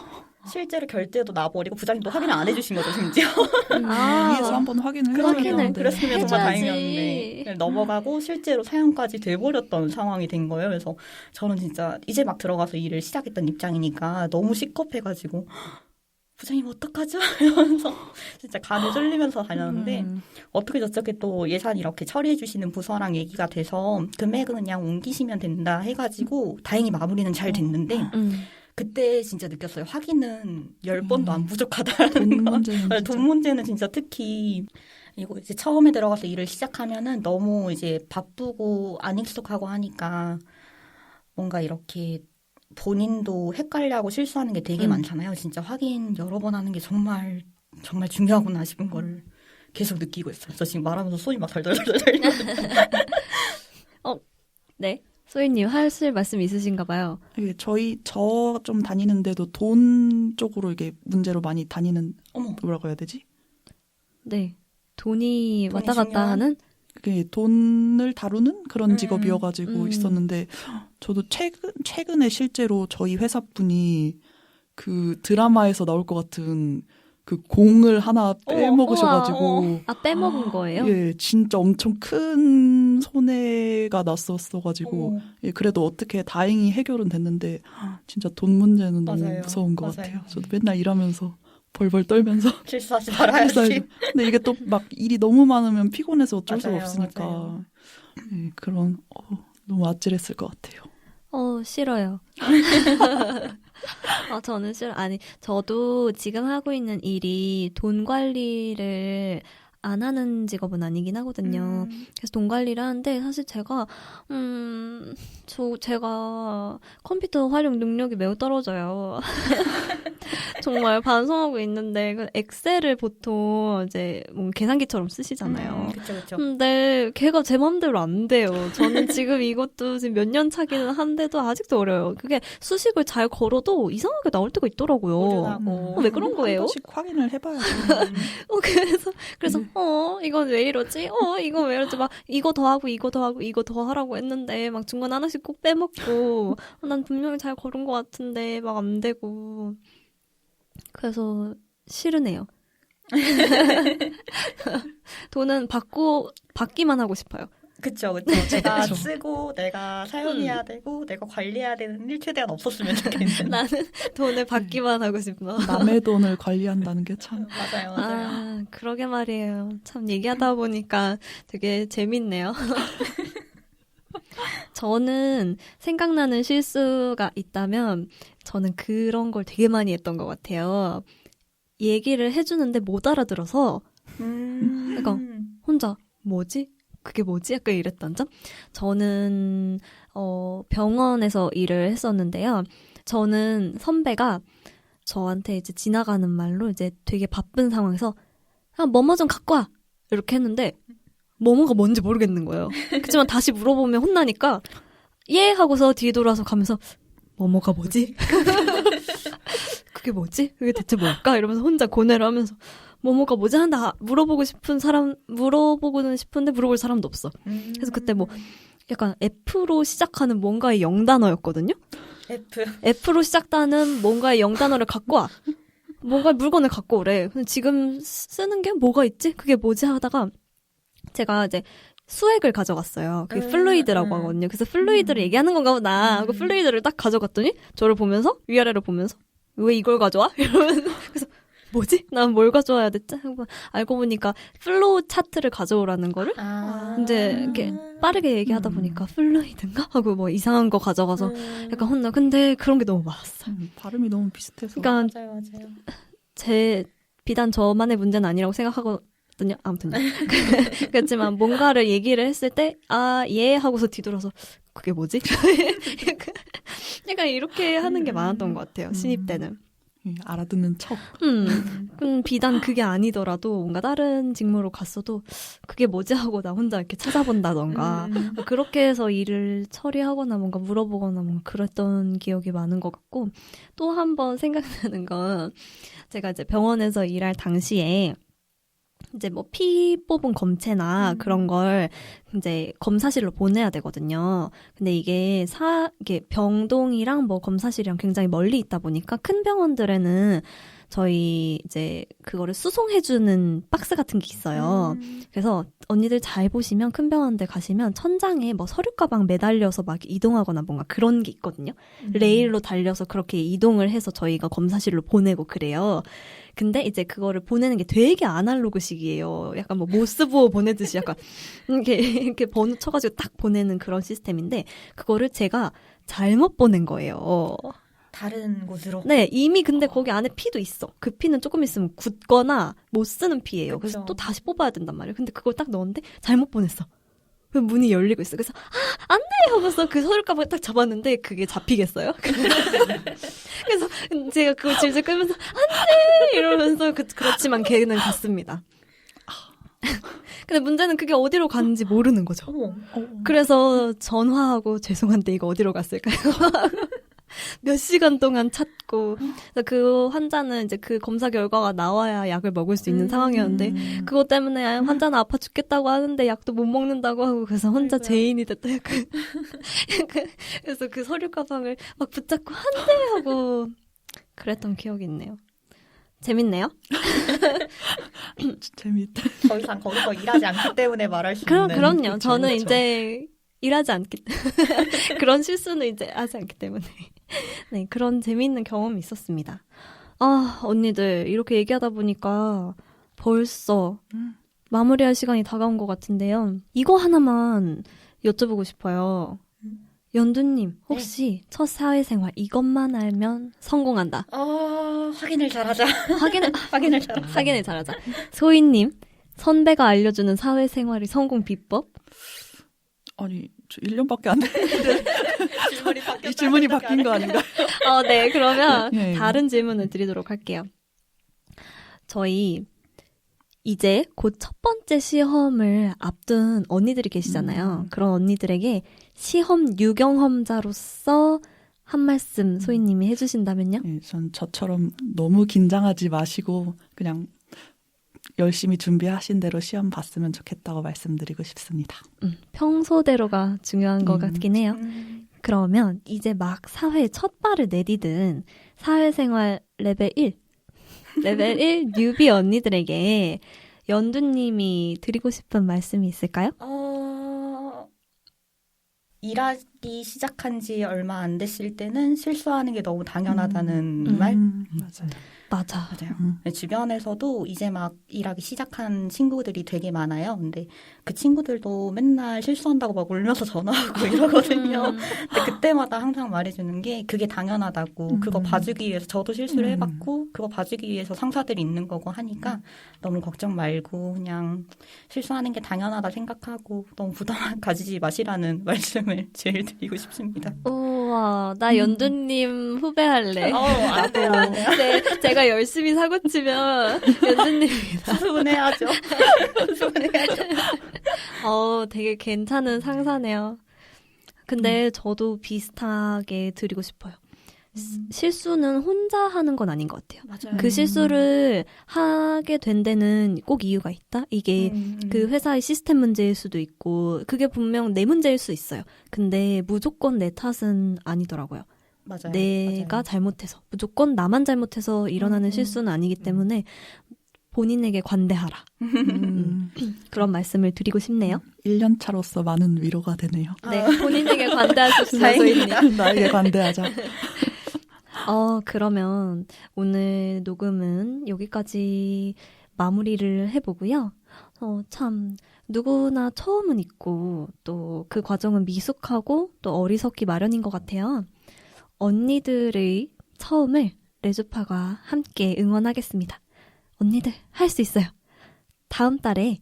실제로 결제도 나버리고 부장님도 확인을 안 해주신 거죠 심지어. 위에서 한번 확인을 해주면 그랬으면 해줘야지. 정말 다행이었는데 넘어가고 실제로 사용까지 돼버렸던 상황이 된 거예요. 그래서 저는 진짜 이제 막 들어가서 일을 시작했던 입장이니까 너무 시겁해가지고 부장님 어떡하죠? 이러면서 진짜 간을 쫄리면서 다녔는데 어떻게 저렇게 또 예산 이렇게 처리해 주시는 부서랑 얘기가 돼서 금액은 그냥 옮기시면 된다 해가지고 다행히 마무리는 잘 됐는데 그때 진짜 느꼈어요. 확인은 10번도 안 부족하다라는 돈 거. 문제는 진짜. 돈 문제는 진짜 특히 이거 이제 처음에 들어가서 일을 시작하면은 너무 이제 바쁘고 안 익숙하고 하니까 뭔가 이렇게 본인도 헷갈려하고 실수하는 게 되게 많잖아요. 진짜 확인 여러 번 하는 게 정말 정말 중요하구나 싶은 거를 계속 느끼고 있어요. 저 지금 말하면서 손이 막 덜덜덜덜. 네. 소희님 하실 말씀 있으신가 봐요. 이게 저 좀 다니는데도 돈 쪽으로 이게 문제로 많이 다니는, 어머. 뭐라고 해야 되지? 네. 돈이 왔다 갔다 중요한? 하는? 그게 돈을 다루는 그런 직업이어가지고 음. 있었는데, 저도 최근에 실제로 저희 회사 분이 그 드라마에서 나올 것 같은 그 공을 하나 빼먹으셔가지고, 아, 빼먹은 거예요? 예, 진짜 엄청 큰 손해가 났었어가지고, 어머. 예, 그래도 어떻게 다행히 해결은 됐는데, 진짜 돈 문제는 너무 맞아요. 무서운 것 맞아요. 같아요. 저도 맨날 일하면서 벌벌 떨면서. 실수하지 말아야지. 근데 이게 또 막 일이 너무 많으면 피곤해서 어쩔 수가 맞아요, 없으니까, 맞아요. 예, 그런, 너무 아찔했을 것 같아요. 싫어요. 저는 아니, 저도 지금 하고 있는 일이 돈 관리를 안 하는 직업은 아니긴 하거든요. 그래서 돈 관리를 하는데, 사실 제가 컴퓨터 활용 능력이 매우 떨어져요. 정말 반성하고 있는데, 그 엑셀을 보통 이제 뭐 계산기처럼 쓰시잖아요. 그렇죠. 근데 걔가 제 맘대로 안 돼요. 저는 지금 이것도 지금 몇 년 차기는 한데도 아직도 어려요. 그게 수식을 잘 걸어도 이상하게 나올 때가 있더라고요. 오류나고. 왜 그런 거예요? 한 번씩 확인을 해봐야죠. 그래서 이건 왜 이러지? 이건 왜 이러지? 막 이거 더 하고 이거 더 하고 이거 더 하라고 했는데 막 중간 하나씩 꼭 빼먹고 난 분명히 잘 걸은 것 같은데 막 안 되고 그래서 싫으네요. 돈은 받기만 하고 싶어요. 그쵸. 제가 그쵸. 쓰고 내가 사용해야 되고 내가 관리해야 되는 일 최대한 없었으면 좋겠는. 나는 돈을 받기만 하고 싶어. 남의 돈을 관리한다는 게 참. 맞아요. 그러게 말이에요. 참 얘기하다 보니까 되게 재밌네요. 저는 생각나는 실수가 있다면 저는 그런 걸 되게 많이 했던 것 같아요. 얘기를 해주는데 못 알아들어서 그러니까 혼자 뭐지? 그게 뭐지? 약간 이랬던 점? 저는 병원에서 일을 했었는데요. 저는 선배가 저한테 이제 지나가는 말로 이제 되게 바쁜 상황에서 그냥 뭐뭐 좀 갖고 와! 이렇게 했는데 뭐뭐가 뭔지 모르겠는 거예요. 그렇지만 다시 물어보면 혼나니까 예! 하고서 뒤에 돌아서 가면서 뭐뭐가 뭐지? 그게 뭐지? 그게 대체 뭘까? 이러면서 혼자 고뇌를 하면서 뭐뭐가 뭐지? 한다 물어보고는 싶은데 물어볼 사람도 없어. 그래서 그때 뭐 약간 F로 시작하는 뭔가의 영단어였거든요. F로 시작하는 뭔가의 영단어를 갖고 와. 뭔가 물건을 갖고 오래. 근데 지금 쓰는 게 뭐가 있지? 그게 뭐지? 하다가 제가 이제 수액을 가져갔어요. 그게 플루이드라고 하거든요. 그래서 플루이드를 얘기하는 건가 보다 하고 플루이드를 딱 가져갔더니 저를 보면서 위아래를 보면서 왜 이걸 가져와? 이러면서 그래서 뭐지? 난 뭘 가져와야 됐지? 하고 알고 보니까 플로우 차트를 가져오라는 거를 이제 이렇게 빠르게 얘기하다 보니까 플루이드인가? 하고 뭐 이상한 거 가져가서 약간 혼나. 근데 그런 게 너무 많았어요. 발음이 너무 비슷해서. 그러니까 맞아요. 제 비단 저만의 문제는 아니라고 생각하거든요. 아무튼요. 그렇지만 뭔가를 얘기를 했을 때 예 하고서 뒤돌아서 그게 뭐지? 약간 이렇게 하는 게 많았던 것 같아요. 신입 때는. 알아듣는 척. 비단 그게 아니더라도 뭔가 다른 직무로 갔어도 그게 뭐지 하고 나 혼자 이렇게 찾아본다던가 그렇게 해서 일을 처리하거나 뭔가 물어보거나 뭔가 그랬던 기억이 많은 것 같고 또 한 번 생각나는 건 제가 이제 병원에서 일할 당시에 이제 뭐 피 뽑은 검체나 그런 걸 이제 검사실로 보내야 되거든요. 근데 이게 병동이랑 뭐 검사실이랑 굉장히 멀리 있다 보니까 큰 병원들에는 저희 이제 그거를 수송해주는 박스 같은 게 있어요. 그래서 언니들 잘 보시면 큰 병원들 가시면 천장에 뭐 서류 가방 매달려서 막 이동하거나 뭔가 그런 게 있거든요. 레일로 달려서 그렇게 이동을 해서 저희가 검사실로 보내고 그래요. 근데 이제 그거를 보내는 게 되게 아날로그식이에요. 약간 뭐 모스부호 보내듯이 약간 이렇게 번호 쳐가지고 딱 보내는 그런 시스템인데 그거를 제가 잘못 보낸 거예요. 다른 곳으로. 네, 이미 근데 거기 안에 피도 있어. 그 피는 조금 있으면 굳거나 못 쓰는 피예요. 그래서 그쵸. 또 다시 뽑아야 된단 말이에요. 근데 그걸 딱 넣었는데 잘못 보냈어. 그 문이 열리고 있어. 그래서 안 돼! 하면서 그 서류 가방을 딱 잡았는데 그게 잡히겠어요? 그래서 제가 그걸 질질 끌면서 안 돼! 이러면서 그렇지만 걔는 갔습니다. 근데 문제는 그게 어디로 갔는지 모르는 거죠. 어머. 그래서 전화하고 죄송한데 이거 어디로 갔을까요? 몇 시간 동안 찾고 그래서 그 환자는 이제 그 검사 결과가 나와야 약을 먹을 수 있는 상황이었는데 그것 때문에 환자는 아파 죽겠다고 하는데 약도 못 먹는다고 하고 그래서 혼자 아이고야. 죄인이 됐다 약간 그래서 그 서류 가방을 막 붙잡고 한 대 하고 그랬던 기억이 있네요. 재밌네요. 재밌다. 더 이상 거기서 일하지 않기 때문에 말할 수 있는. 그럼요. 그쵸, 저는 그쵸. 이제 일하지 않기 그런 실수는 이제 하지 않기 때문에 네 그런 재미있는 경험이 있었습니다. 아 언니들 이렇게 얘기하다 보니까 벌써 마무리할 시간이 다가온 것 같은데요. 이거 하나만 여쭤보고 싶어요. 연두님 혹시 첫 사회생활 이것만 알면 성공한다. 확인을 잘하자. 확인을 잘하자. 확인을 잘하자. 소희님 선배가 알려주는 사회생활의 성공 비법? 아니, 저 1년밖에 안 됐는데 질문이 바뀌었다. 이 질문이 바뀐 거 아닌가? 네, 그러면 예. 다른 질문을 드리도록 할게요. 저희 이제 곧 첫 번째 시험을 앞둔 언니들이 계시잖아요. 그런 언니들에게 시험 유경험자로서 한 말씀 소희님이 해주신다면요? 예, 전 저처럼 너무 긴장하지 마시고 그냥 열심히 준비하신 대로 시험 봤으면 좋겠다고 말씀드리고 싶습니다. 평소대로가 중요한 것 같긴 해요. 음. 그러면 이제 막 사회에 첫 발을 내디딘 사회생활 레벨 1, 레벨 1 뉴비 언니들에게 연두님이 드리고 싶은 말씀이 있을까요? 일하기 시작한 지 얼마 안 됐을 때는 실수하는 게 너무 당연하다는 말? 맞아요. 맞아. 맞아요. 주변에서도 이제 막 일하기 시작한 친구들이 되게 많아요. 근데 그 친구들도 맨날 실수한다고 막 울면서 전화하고 이러거든요. 근데 그때마다 항상 말해주는 게 그게 당연하다고 그거 봐주기 위해서 저도 실수를 해봤고 그거 봐주기 위해서 상사들이 있는 거고 하니까 너무 걱정 말고 그냥 실수하는 게 당연하다 생각하고 너무 부담 가지지 마시라는 말씀을 제일 드리고 싶습니다. 우와, 나 연두님 후배할래. 나도 네, 제가 열심히 사고치면 연두님이다. 수습해야죠. 수습해야죠. 되게 괜찮은 상사네요. 근데 저도 비슷하게 드리고 싶어요. 실수는 혼자 하는 건 아닌 것 같아요. 맞아요. 그 실수를 하게 된 데는 꼭 이유가 있다? 이게 그 회사의 시스템 문제일 수도 있고 그게 분명 내 문제일 수 있어요. 근데 무조건 내 탓은 아니더라고요. 맞아요. 내가 맞아요. 잘못해서 무조건 나만 잘못해서 일어나는 실수는 아니기 때문에 본인에게 관대하라. 그런 말씀을 드리고 싶네요. 1년 차로서 많은 위로가 되네요. 네, 본인에게 관대하셨습니다, 소희님. 나에게 관대하자. 그러면 오늘 녹음은 여기까지 마무리를 해보고요. 참 누구나 처음은 있고 또 그 과정은 미숙하고 또 어리석기 마련인 것 같아요. 언니들의 처음을 레주파가 함께 응원하겠습니다. 언니들 할 수 있어요. 다음 달에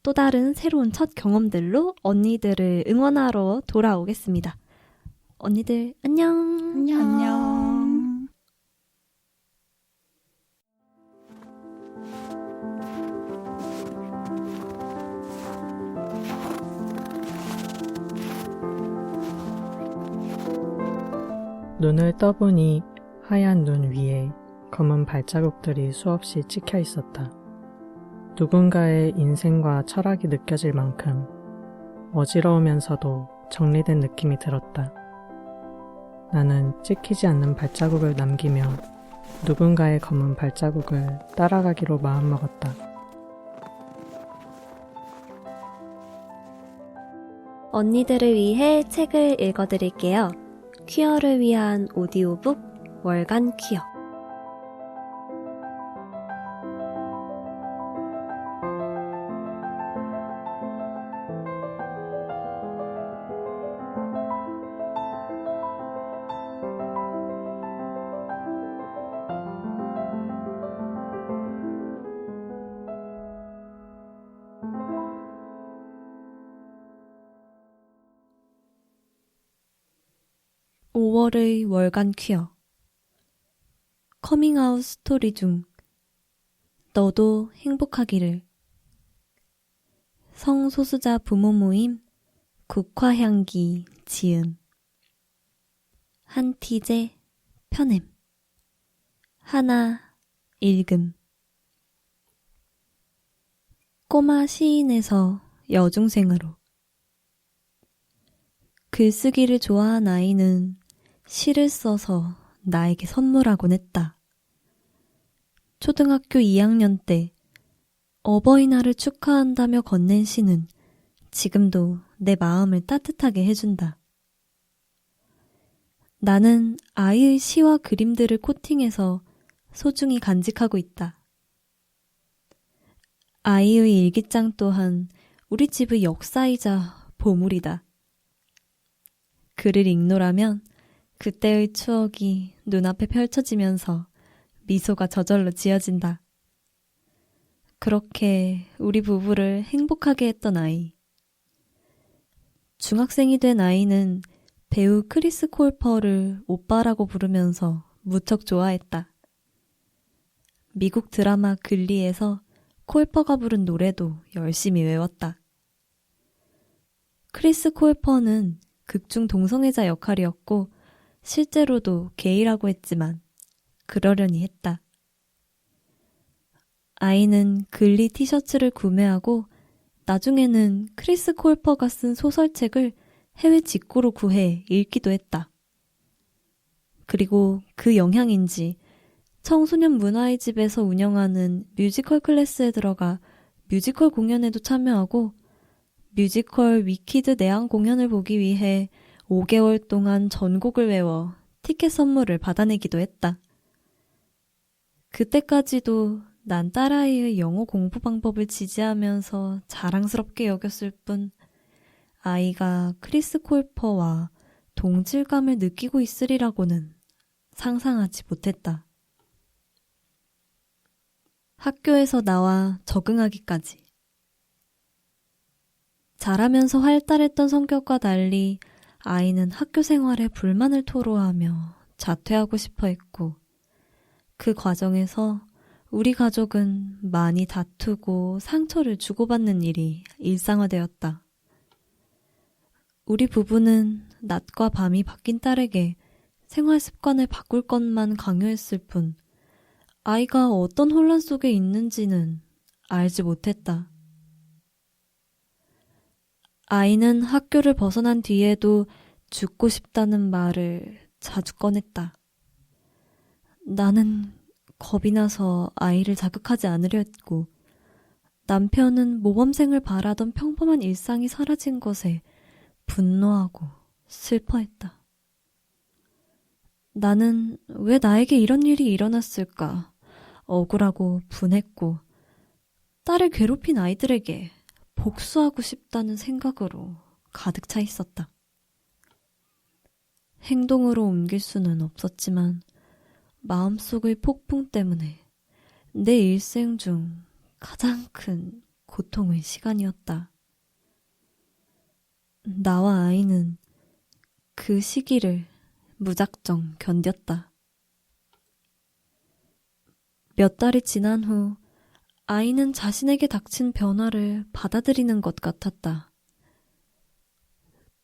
또 다른 새로운 첫 경험들로 언니들을 응원하러 돌아오겠습니다. 언니들 안녕. 안녕. 눈을 떠보니 하얀 눈 위에 검은 발자국들이 수없이 찍혀 있었다. 누군가의 인생과 철학이 느껴질 만큼 어지러우면서도 정리된 느낌이 들었다. 나는 찍히지 않는 발자국을 남기며 누군가의 검은 발자국을 따라가기로 마음먹었다. 언니들을 위해 책을 읽어드릴게요. 퀴어를 위한 오디오북 월간 퀴어. 5월의 월간 퀴어. 커밍아웃 스토리 중 너도 행복하기를. 성소수자 부모 모임 국화향기 지은. 한티제 편엠. 하나 읽음. 꼬마 시인에서 여중생으로. 글쓰기를 좋아한 아이는 시를 써서 나에게 선물하곤 했다. 초등학교 2학년 때 어버이날을 축하한다며 건넨 시는 지금도 내 마음을 따뜻하게 해준다. 나는 아이의 시와 그림들을 코팅해서 소중히 간직하고 있다. 아이의 일기장 또한 우리 집의 역사이자 보물이다. 글을 읽노라면 그때의 추억이 눈앞에 펼쳐지면서 미소가 저절로 지어진다. 그렇게 우리 부부를 행복하게 했던 아이. 중학생이 된 아이는 배우 크리스 콜퍼를 오빠라고 부르면서 무척 좋아했다. 미국 드라마 글리에서 콜퍼가 부른 노래도 열심히 외웠다. 크리스 콜퍼는 극중 동성애자 역할이었고 실제로도 게이라고 했지만 그러려니 했다. 아이는 글리 티셔츠를 구매하고 나중에는 크리스 콜퍼가 쓴 소설책을 해외 직구로 구해 읽기도 했다. 그리고 그 영향인지 청소년 문화의 집에서 운영하는 뮤지컬 클래스에 들어가 뮤지컬 공연에도 참여하고 뮤지컬 위키드 내한 공연을 보기 위해 5개월 동안 전곡을 외워 티켓 선물을 받아내기도 했다. 그때까지도 난 딸아이의 영어 공부 방법을 지지하면서 자랑스럽게 여겼을 뿐 아이가 크리스 콜퍼와 동질감을 느끼고 있으리라고는 상상하지 못했다. 학교에서 나와 적응하기까지. 자라면서 활달했던 성격과 달리 아이는 학교 생활에 불만을 토로하며 자퇴하고 싶어 했고 그 과정에서 우리 가족은 많이 다투고 상처를 주고받는 일이 일상화되었다. 우리 부부는 낮과 밤이 바뀐 딸에게 생활 습관을 바꿀 것만 강요했을 뿐 아이가 어떤 혼란 속에 있는지는 알지 못했다. 아이는 학교를 벗어난 뒤에도 죽고 싶다는 말을 자주 꺼냈다. 나는 겁이 나서 아이를 자극하지 않으려 했고 남편은 모범생을 바라던 평범한 일상이 사라진 것에 분노하고 슬퍼했다. 나는 왜 나에게 이런 일이 일어났을까 억울하고 분했고 딸을 괴롭힌 아이들에게 복수하고 싶다는 생각으로 가득 차 있었다. 행동으로 옮길 수는 없었지만 마음속의 폭풍 때문에 내 일생 중 가장 큰 고통의 시간이었다. 나와 아이는 그 시기를 무작정 견뎠다. 몇 달이 지난 후 아이는 자신에게 닥친 변화를 받아들이는 것 같았다.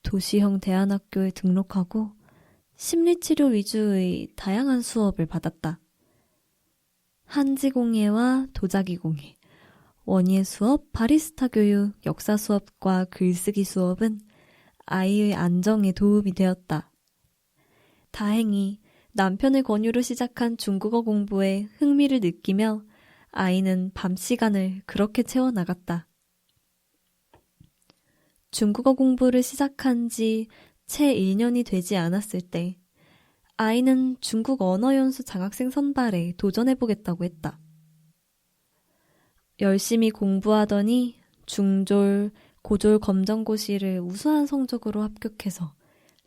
도시형 대안학교에 등록하고 심리치료 위주의 다양한 수업을 받았다. 한지공예와 도자기공예, 원예 수업, 바리스타 교육, 역사 수업과 글쓰기 수업은 아이의 안정에 도움이 되었다. 다행히 남편의 권유로 시작한 중국어 공부에 흥미를 느끼며 아이는 밤 시간을 그렇게 채워나갔다. 중국어 공부를 시작한 지 채 1년이 되지 않았을 때 아이는 중국 언어연수 장학생 선발에 도전해보겠다고 했다. 열심히 공부하더니 중졸, 고졸 검정고시를 우수한 성적으로 합격해서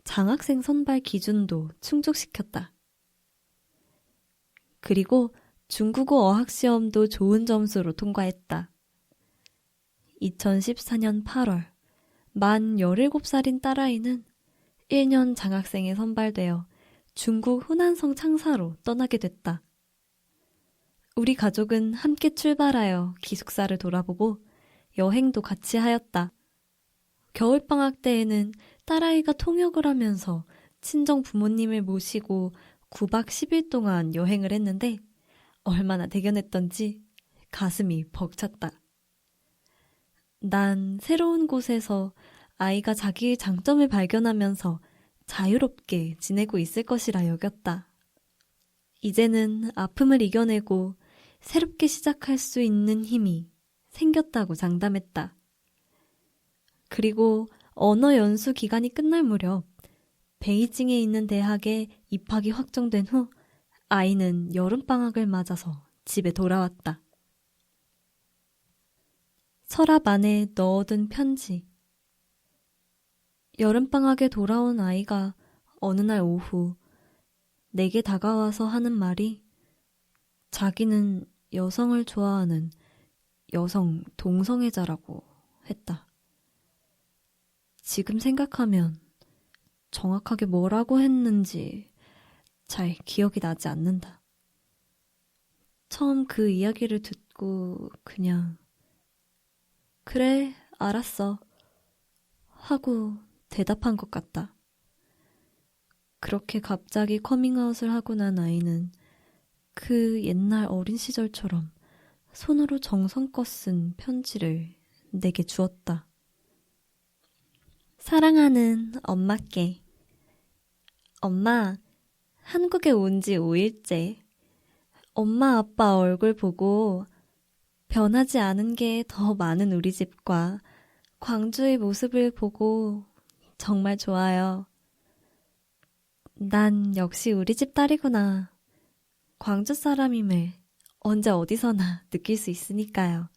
장학생 선발 기준도 충족시켰다. 그리고 중국어 어학시험도 좋은 점수로 통과했다. 2014년 8월 만 17살인 딸아이는 1년 장학생에 선발되어 중국 후난성 창사로 떠나게 됐다. 우리 가족은 함께 출발하여 기숙사를 돌아보고 여행도 같이 하였다. 겨울방학 때에는 딸아이가 통역을 하면서 친정 부모님을 모시고 9박 10일 동안 여행을 했는데 얼마나 대견했던지 가슴이 벅찼다. 난 새로운 곳에서 아이가 자기의 장점을 발견하면서 자유롭게 지내고 있을 것이라 여겼다. 이제는 아픔을 이겨내고 새롭게 시작할 수 있는 힘이 생겼다고 장담했다. 그리고 언어 연수 기간이 끝날 무렵 베이징에 있는 대학에 입학이 확정된 후 아이는 여름방학을 맞아서 집에 돌아왔다. 서랍 안에 넣어둔 편지. 여름방학에 돌아온 아이가 어느 날 오후 내게 다가와서 하는 말이 자기는 여성을 좋아하는 여성 동성애자라고 했다. 지금 생각하면 정확하게 뭐라고 했는지 잘 기억이 나지 않는다. 처음 그 이야기를 듣고 그냥 그래, 알았어 하고 대답한 것 같다. 그렇게 갑자기 커밍아웃을 하고 난 아이는 그 옛날 어린 시절처럼 손으로 정성껏 쓴 편지를 내게 주었다. 사랑하는 엄마께. 엄마, 한국에 온 지 5일째. 엄마 아빠 얼굴 보고 변하지 않은 게 더 많은 우리 집과 광주의 모습을 보고 정말 좋아요. 난 역시 우리 집 딸이구나. 광주 사람임을 언제 어디서나 느낄 수 있으니까요.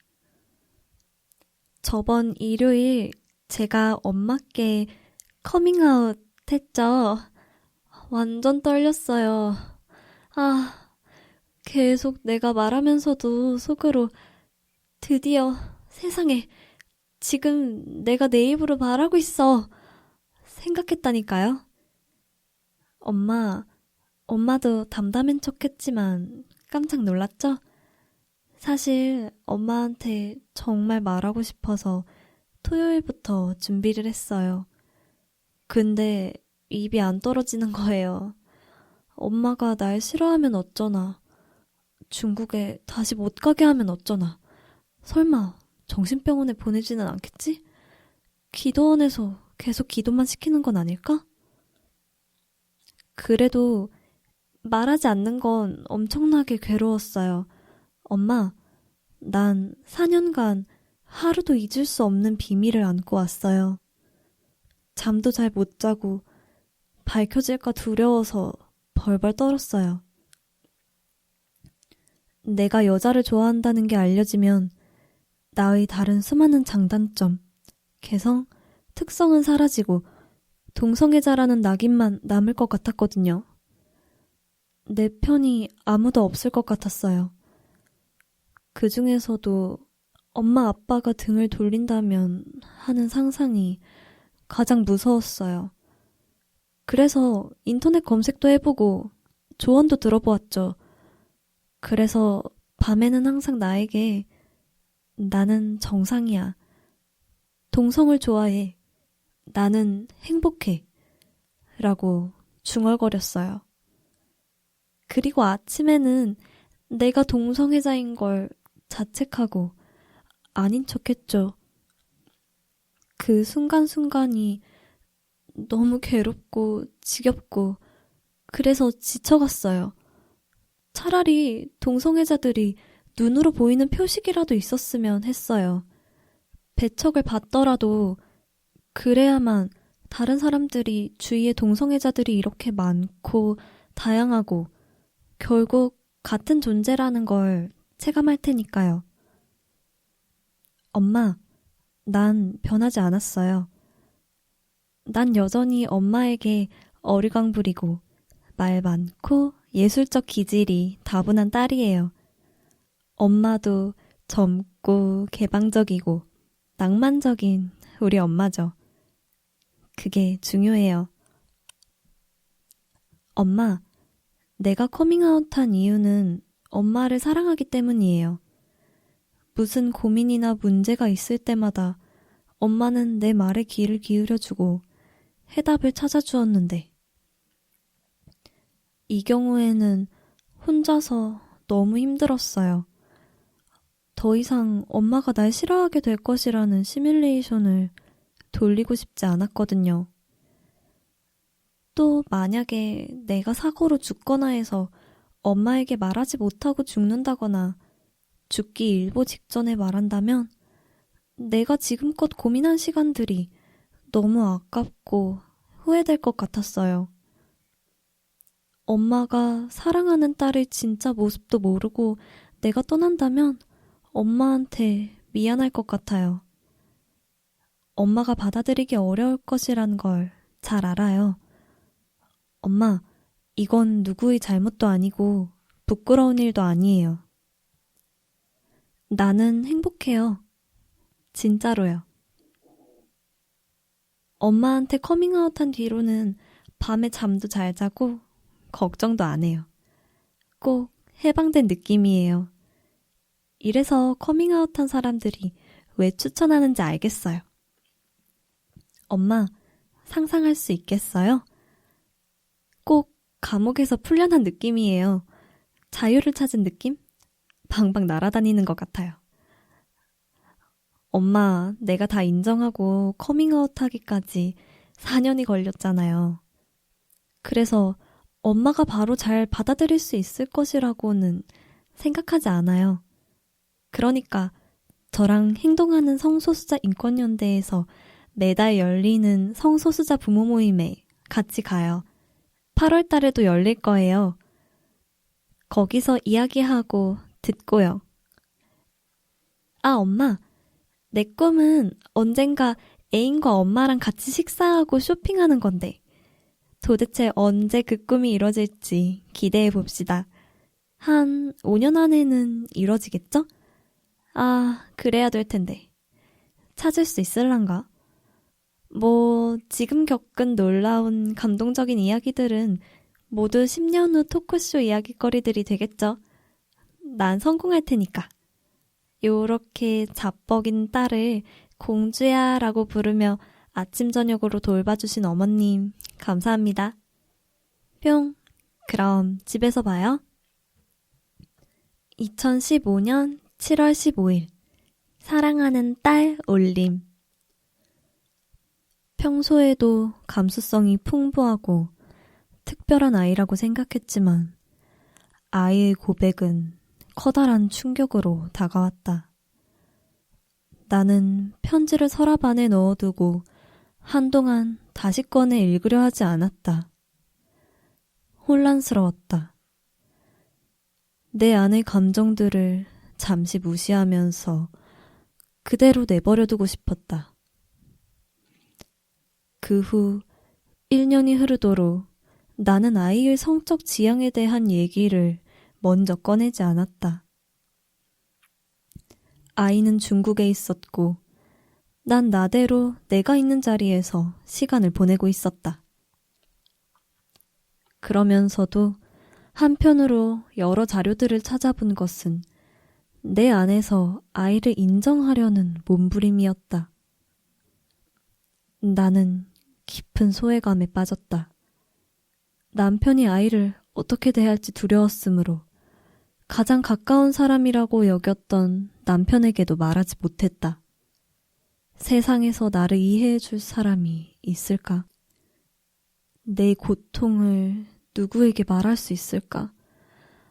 저번 일요일 제가 엄마께 커밍아웃 했죠. 완전 떨렸어요. 계속 내가 말하면서도 속으로 드디어 세상에 지금 내가 내 입으로 말하고 있어 생각했다니까요. 엄마도 담담한 척했지만 깜짝 놀랐죠? 사실 엄마한테 정말 말하고 싶어서 토요일부터 준비를 했어요. 근데 입이 안 떨어지는 거예요. 엄마가 날 싫어하면 어쩌나. 중국에 다시 못 가게 하면 어쩌나. 설마 정신병원에 보내지는 않겠지? 기도원에서 계속 기도만 시키는 건 아닐까? 그래도 말하지 않는 건 엄청나게 괴로웠어요. 엄마, 난 4년간 하루도 잊을 수 없는 비밀을 안고 왔어요. 잠도 잘 못 자고 밝혀질까 두려워서 벌벌 떨었어요. 내가 여자를 좋아한다는 게 알려지면 나의 다른 수많은 장단점, 개성, 특성은 사라지고 동성애자라는 낙인만 남을 것 같았거든요. 내 편이 아무도 없을 것 같았어요. 그 중에서도 엄마 아빠가 등을 돌린다면 하는 상상이 가장 무서웠어요. 그래서 인터넷 검색도 해보고 조언도 들어보았죠. 그래서 밤에는 항상 나에게 나는 정상이야. 동성을 좋아해. 나는 행복해. 라고 중얼거렸어요. 그리고 아침에는 내가 동성애자인 걸 자책하고 아닌 척했죠. 그 순간순간이 너무 괴롭고 지겹고 그래서 지쳐갔어요. 차라리 동성애자들이 눈으로 보이는 표식이라도 있었으면 했어요. 배척을 받더라도 그래야만 다른 사람들이 주위에 동성애자들이 이렇게 많고 다양하고 결국 같은 존재라는 걸 체감할 테니까요. 엄마, 난 변하지 않았어요. 난 여전히 엄마에게 어리광 부리고 말 많고 예술적 기질이 다분한 딸이에요. 엄마도 젊고 개방적이고 낭만적인 우리 엄마죠. 그게 중요해요. 엄마, 내가 커밍아웃한 이유는 엄마를 사랑하기 때문이에요. 무슨 고민이나 문제가 있을 때마다 엄마는 내 말에 귀를 기울여주고 해답을 찾아주었는데, 이 경우에는 혼자서 너무 힘들었어요. 더 이상 엄마가 날 싫어하게 될 것이라는 시뮬레이션을 돌리고 싶지 않았거든요. 또 만약에 내가 사고로 죽거나 해서 엄마에게 말하지 못하고 죽는다거나 죽기 일보 직전에 말한다면 내가 지금껏 고민한 시간들이 너무 아깝고 후회될 것 같았어요. 엄마가 사랑하는 딸의 진짜 모습도 모르고 내가 떠난다면 엄마한테 미안할 것 같아요. 엄마가 받아들이기 어려울 것이란 걸 잘 알아요. 엄마, 이건 누구의 잘못도 아니고 부끄러운 일도 아니에요. 나는 행복해요. 진짜로요. 엄마한테 커밍아웃한 뒤로는 밤에 잠도 잘 자고 걱정도 안 해요. 꼭 해방된 느낌이에요. 이래서 커밍아웃한 사람들이 왜 추천하는지 알겠어요. 엄마, 상상할 수 있겠어요? 꼭 감옥에서 풀려난 느낌이에요. 자유를 찾은 느낌? 방방 날아다니는 것 같아요. 엄마, 내가 다 인정하고 커밍아웃 하기까지 4년이 걸렸잖아요. 그래서 엄마가 바로 잘 받아들일 수 있을 것이라고는 생각하지 않아요. 그러니까 저랑 행동하는 성소수자 인권연대에서 매달 열리는 성소수자 부모 모임에 같이 가요. 8월 달에도 열릴 거예요. 거기서 이야기하고 듣고요. 아, 엄마. 내 꿈은 언젠가 애인과 엄마랑 같이 식사하고 쇼핑하는 건데 도대체 언제 그 꿈이 이뤄질지 기대해 봅시다. 한 5년 안에는 이뤄지겠죠? 아, 그래야 될 텐데. 찾을 수 있을란가? 뭐 지금 겪은 놀라운 감동적인 이야기들은 모두 10년 후 토크쇼 이야기거리들이 되겠죠. 난 성공할 테니까. 요렇게 자뻑인 딸을 공주야 라고 부르며 아침 저녁으로 돌봐주신 어머님 감사합니다. 뿅. 그럼 집에서 봐요. 2015년 7월 15일 사랑하는 딸 올림. 평소에도 감수성이 풍부하고 특별한 아이라고 생각했지만 아이의 고백은 커다란 충격으로 다가왔다. 나는 편지를 서랍 안에 넣어두고 한동안 다시 꺼내 읽으려 하지 않았다. 혼란스러웠다. 내 안의 감정들을 잠시 무시하면서 그대로 내버려두고 싶었다. 그 후 1년이 흐르도록 나는 아이의 성적 지향에 대한 얘기를 먼저 꺼내지 않았다. 아이는 중국에 있었고 난 나대로 내가 있는 자리에서 시간을 보내고 있었다. 그러면서도 한편으로 여러 자료들을 찾아본 것은 내 안에서 아이를 인정하려는 몸부림이었다. 나는 깊은 소외감에 빠졌다. 남편이 아이를 어떻게 대할지 두려웠으므로 가장 가까운 사람이라고 여겼던 남편에게도 말하지 못했다. 세상에서 나를 이해해 줄 사람이 있을까? 내 고통을 누구에게 말할 수 있을까?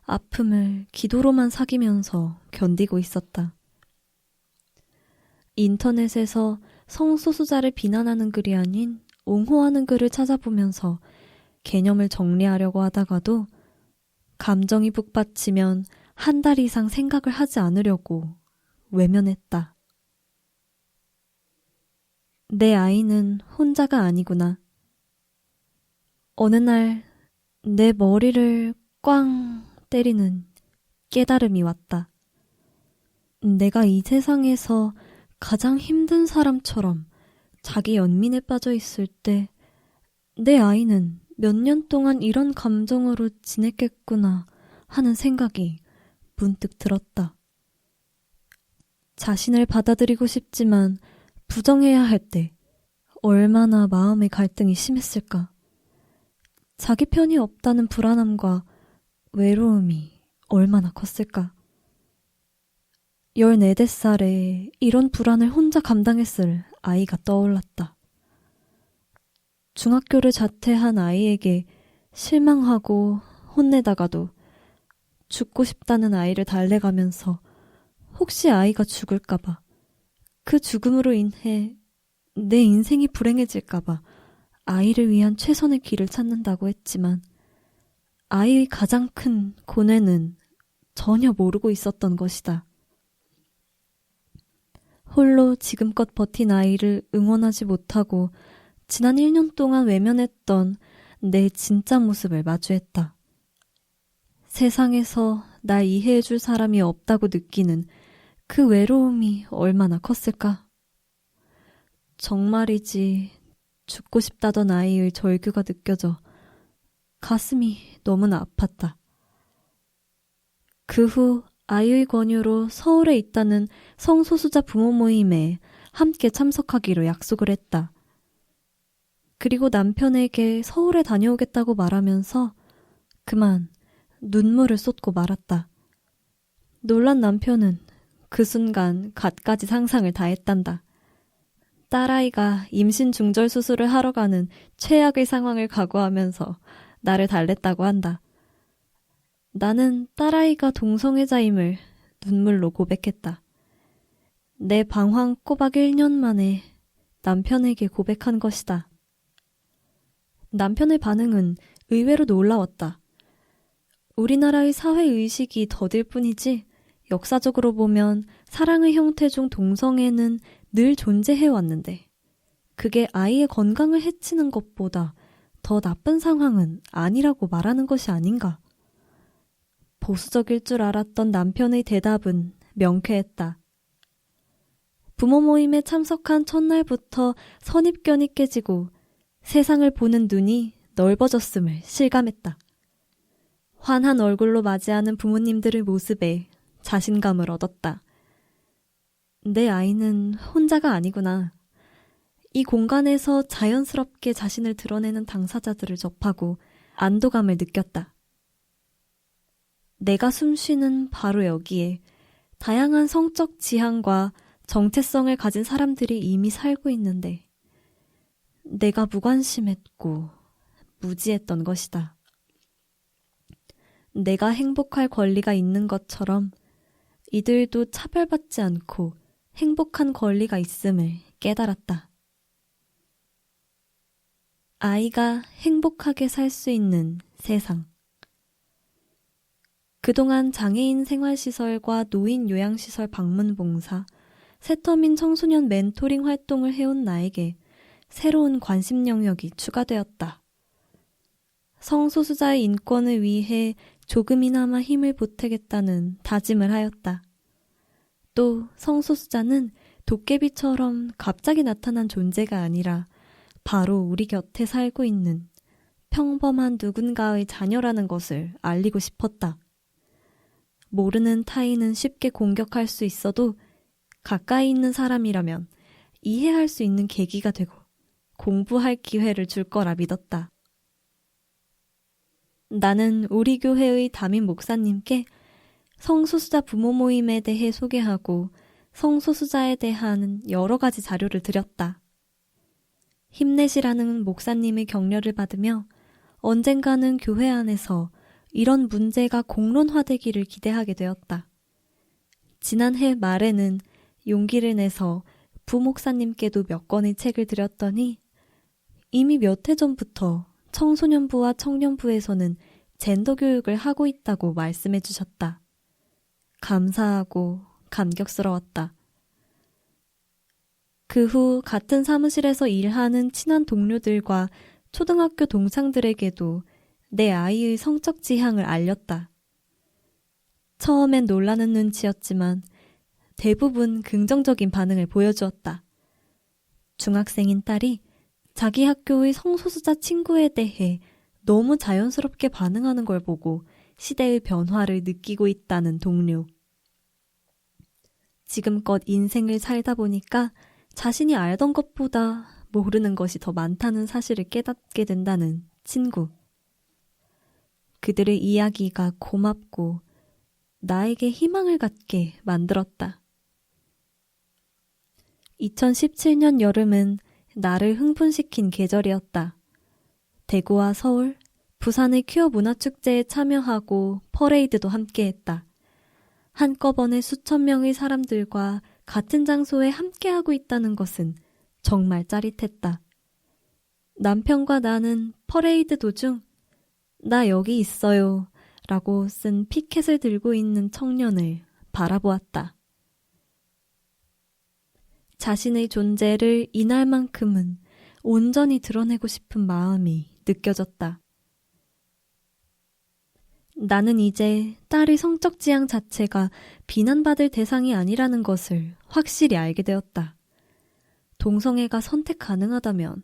아픔을 기도로만 사귀면서 견디고 있었다. 인터넷에서 성소수자를 비난하는 글이 아닌 옹호하는 글을 찾아보면서 개념을 정리하려고 하다가도 감정이 북받치면 한 달 이상 생각을 하지 않으려고 외면했다. 내 아이는 혼자가 아니구나. 어느 날 내 머리를 꽝 때리는 깨달음이 왔다. 내가 이 세상에서 가장 힘든 사람처럼 자기 연민에 빠져 있을 때 내 아이는 몇 년 동안 이런 감정으로 지냈겠구나 하는 생각이 문득 들었다. 자신을 받아들이고 싶지만 부정해야 할 때 얼마나 마음의 갈등이 심했을까. 자기 편이 없다는 불안함과 외로움이 얼마나 컸을까. 14살에 이런 불안을 혼자 감당했을 아이가 떠올랐다. 중학교를 자퇴한 아이에게 실망하고 혼내다가도 죽고 싶다는 아이를 달래가면서 혹시 아이가 죽을까봐, 그 죽음으로 인해 내 인생이 불행해질까봐 아이를 위한 최선의 길을 찾는다고 했지만 아이의 가장 큰 고뇌는 전혀 모르고 있었던 것이다. 홀로 지금껏 버틴 아이를 응원하지 못하고 지난 1년 동안 외면했던 내 진짜 모습을 마주했다. 세상에서 날 이해해줄 사람이 없다고 느끼는 그 외로움이 얼마나 컸을까? 정말이지 죽고 싶다던 아이의 절규가 느껴져 가슴이 너무나 아팠다. 그 후 아이의 권유로 서울에 있다는 성소수자 부모 모임에 함께 참석하기로 약속을 했다. 그리고 남편에게 서울에 다녀오겠다고 말하면서 그만 눈물을 쏟고 말았다. 놀란 남편은 그 순간 갖가지 상상을 다 했단다. 딸아이가 임신 중절 수술을 하러 가는 최악의 상황을 각오하면서 나를 달랬다고 한다. 나는 딸아이가 동성애자임을 눈물로 고백했다. 내 방황 꼬박 1년 만에 남편에게 고백한 것이다. 남편의 반응은 의외로 놀라웠다. 우리나라의 사회의식이 더딜 뿐이지 역사적으로 보면 사랑의 형태 중 동성애는 늘 존재해왔는데 그게 아이의 건강을 해치는 것보다 더 나쁜 상황은 아니라고 말하는 것이 아닌가. 보수적일 줄 알았던 남편의 대답은 명쾌했다. 부모 모임에 참석한 첫날부터 선입견이 깨지고 세상을 보는 눈이 넓어졌음을 실감했다. 환한 얼굴로 맞이하는 부모님들의 모습에 자신감을 얻었다. 내 아이는 혼자가 아니구나. 이 공간에서 자연스럽게 자신을 드러내는 당사자들을 접하고 안도감을 느꼈다. 내가 숨쉬는 바로 여기에 다양한 성적 지향과 정체성을 가진 사람들이 이미 살고 있는데 내가 무관심했고 무지했던 것이다. 내가 행복할 권리가 있는 것처럼 이들도 차별받지 않고 행복한 권리가 있음을 깨달았다. 아이가 행복하게 살 수 있는 세상. 그동안 장애인 생활시설과 노인 요양시설 방문 봉사, 새터민 청소년 멘토링 활동을 해온 나에게 새로운 관심 영역이 추가되었다. 성소수자의 인권을 위해 조금이나마 힘을 보태겠다는 다짐을 하였다. 또 성소수자는 도깨비처럼 갑자기 나타난 존재가 아니라 바로 우리 곁에 살고 있는 평범한 누군가의 자녀라는 것을 알리고 싶었다. 모르는 타인은 쉽게 공격할 수 있어도 가까이 있는 사람이라면 이해할 수 있는 계기가 되고 공부할 기회를 줄 거라 믿었다. 나는 우리 교회의 담임 목사님께 성소수자 부모 모임에 대해 소개하고 성소수자에 대한 여러 가지 자료를 드렸다. 힘내시라는 목사님의 격려를 받으며 언젠가는 교회 안에서 이런 문제가 공론화되기를 기대하게 되었다. 지난해 말에는 용기를 내서 부목사님께도 몇 권의 책을 드렸더니 이미 몇 해 전부터 청소년부와 청년부에서는 젠더 교육을 하고 있다고 말씀해 주셨다. 감사하고 감격스러웠다. 그 후 같은 사무실에서 일하는 친한 동료들과 초등학교 동창들에게도 내 아이의 성적 지향을 알렸다. 처음엔 놀라는 눈치였지만 대부분 긍정적인 반응을 보여주었다. 중학생인 딸이 자기 학교의 성소수자 친구에 대해 너무 자연스럽게 반응하는 걸 보고 시대의 변화를 느끼고 있다는 동료. 지금껏 인생을 살다 보니까 자신이 알던 것보다 모르는 것이 더 많다는 사실을 깨닫게 된다는 친구. 그들의 이야기가 고맙고 나에게 희망을 갖게 만들었다. 2017년 여름은 나를 흥분시킨 계절이었다. 대구와 서울, 부산의 퀴어 문화축제에 참여하고 퍼레이드도 함께했다. 한꺼번에 수천 명의 사람들과 같은 장소에 함께하고 있다는 것은 정말 짜릿했다. 남편과 나는 퍼레이드 도중 나 여기 있어요 라고 쓴 피켓을 들고 있는 청년을 바라보았다. 자신의 존재를 이날만큼은 온전히 드러내고 싶은 마음이 느껴졌다. 나는 이제 딸의 성적 지향 자체가 비난받을 대상이 아니라는 것을 확실히 알게 되었다. 동성애가 선택 가능하다면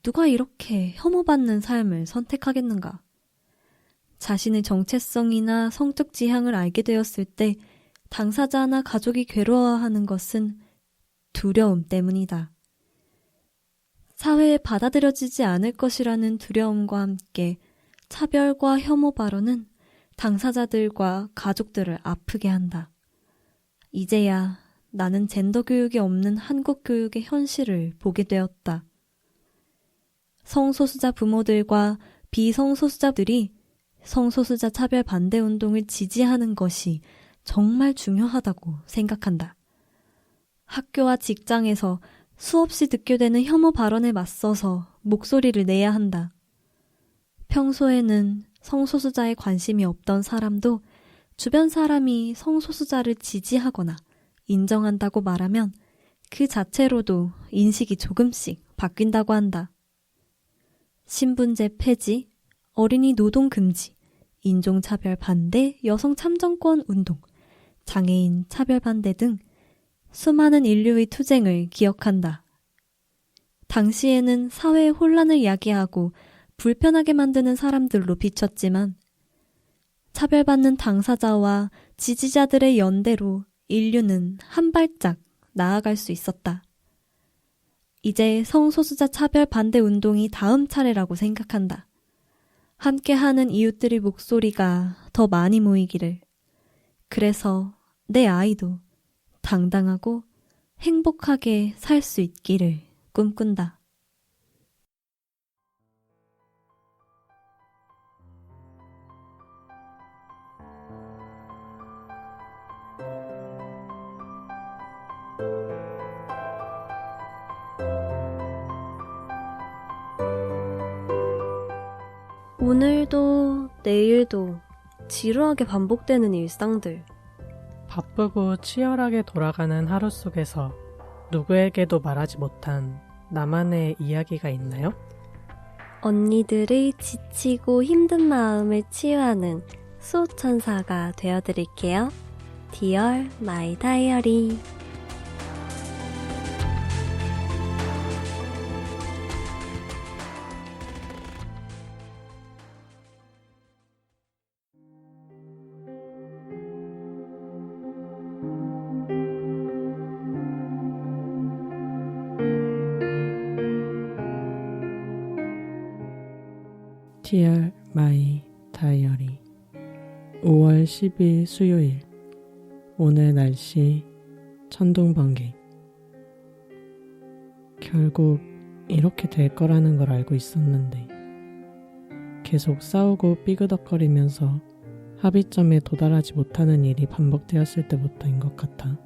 누가 이렇게 혐오받는 삶을 선택하겠는가? 자신의 정체성이나 성적 지향을 알게 되었을 때 당사자나 가족이 괴로워하는 것은 두려움 때문이다. 사회에 받아들여지지 않을 것이라는 두려움과 함께 차별과 혐오 발언은 당사자들과 가족들을 아프게 한다. 이제야 나는 젠더 교육이 없는 한국 교육의 현실을 보게 되었다. 성소수자 부모들과 비성소수자들이 성소수자 차별 반대 운동을 지지하는 것이 정말 중요하다고 생각한다. 학교와 직장에서 수없이 듣게 되는 혐오 발언에 맞서서 목소리를 내야 한다. 평소에는 성소수자에 관심이 없던 사람도 주변 사람이 성소수자를 지지하거나 인정한다고 말하면 그 자체로도 인식이 조금씩 바뀐다고 한다. 신분제 폐지, 어린이 노동 금지, 인종차별 반대, 여성 참정권 운동, 장애인 차별 반대 등 수많은 인류의 투쟁을 기억한다. 당시에는 사회의 혼란을 야기하고 불편하게 만드는 사람들로 비쳤지만 차별받는 당사자와 지지자들의 연대로 인류는 한 발짝 나아갈 수 있었다. 이제 성소수자 차별 반대 운동이 다음 차례라고 생각한다. 함께하는 이웃들의 목소리가 더 많이 모이기를. 그래서 내 아이도 당당하고 행복하게 살 수 있기를 꿈꾼다. 오늘도 내일도 지루하게 반복되는 일상들. 바쁘고 치열하게 돌아가는 하루 속에서 누구에게도 말하지 못한 나만의 이야기가 있나요? 언니들의 지치고 힘든 마음을 치유하는 수호천사가 되어드릴게요. Dear My Diary. Dear My Diary 5월 10일 수요일. 오늘 날씨 천둥번개. 결국 이렇게 될 거라는 걸 알고 있었는데 계속 싸우고 삐그덕거리면서 합의점에 도달하지 못하는 일이 반복되었을 때부터인 것 같아.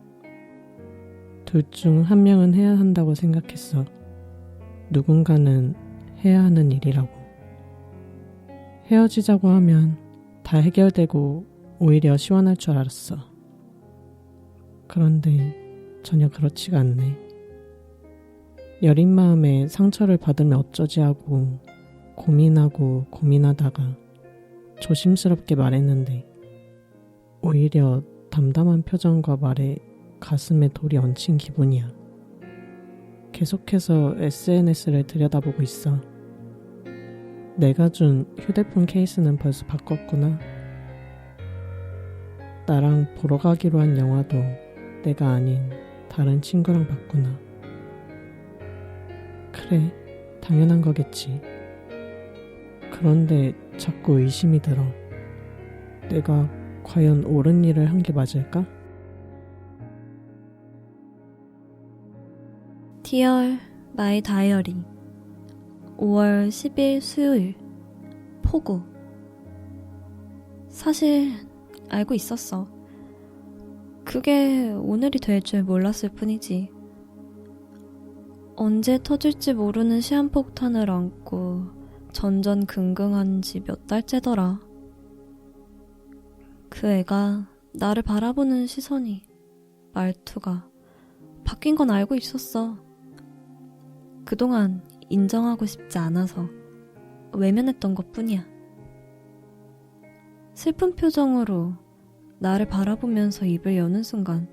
둘 중 한 명은 해야 한다고 생각했어. 누군가는 해야 하는 일이라고. 헤어지자고 하면 다 해결되고 오히려 시원할 줄 알았어. 그런데 전혀 그렇지가 않네. 여린 마음에 상처를 받으면 어쩌지 하고 고민하고 고민하다가 조심스럽게 말했는데 오히려 담담한 표정과 말에 가슴에 돌이 얹힌 기분이야. 계속해서 SNS를 들여다보고 있어. 내가 준 휴대폰 케이스는 벌써 바꿨구나. 나랑 보러 가기로 한 영화도 내가 아닌 다른 친구랑 봤구나. 그래, 당연한 거겠지. 그런데 자꾸 의심이 들어. 내가 과연 옳은 일을 한 게 맞을까? Dear My Diary 5월 10일 수요일 폭우. 사실 알고 있었어. 그게 오늘이 될 줄 몰랐을 뿐이지. 언제 터질지 모르는 시한폭탄을 안고 전전긍긍한 지 몇 달째더라. 그 애가 나를 바라보는 시선이, 말투가 바뀐 건 알고 있었어. 그동안 인정하고 싶지 않아서 외면했던 것뿐이야. 슬픈 표정으로 나를 바라보면서 입을 여는 순간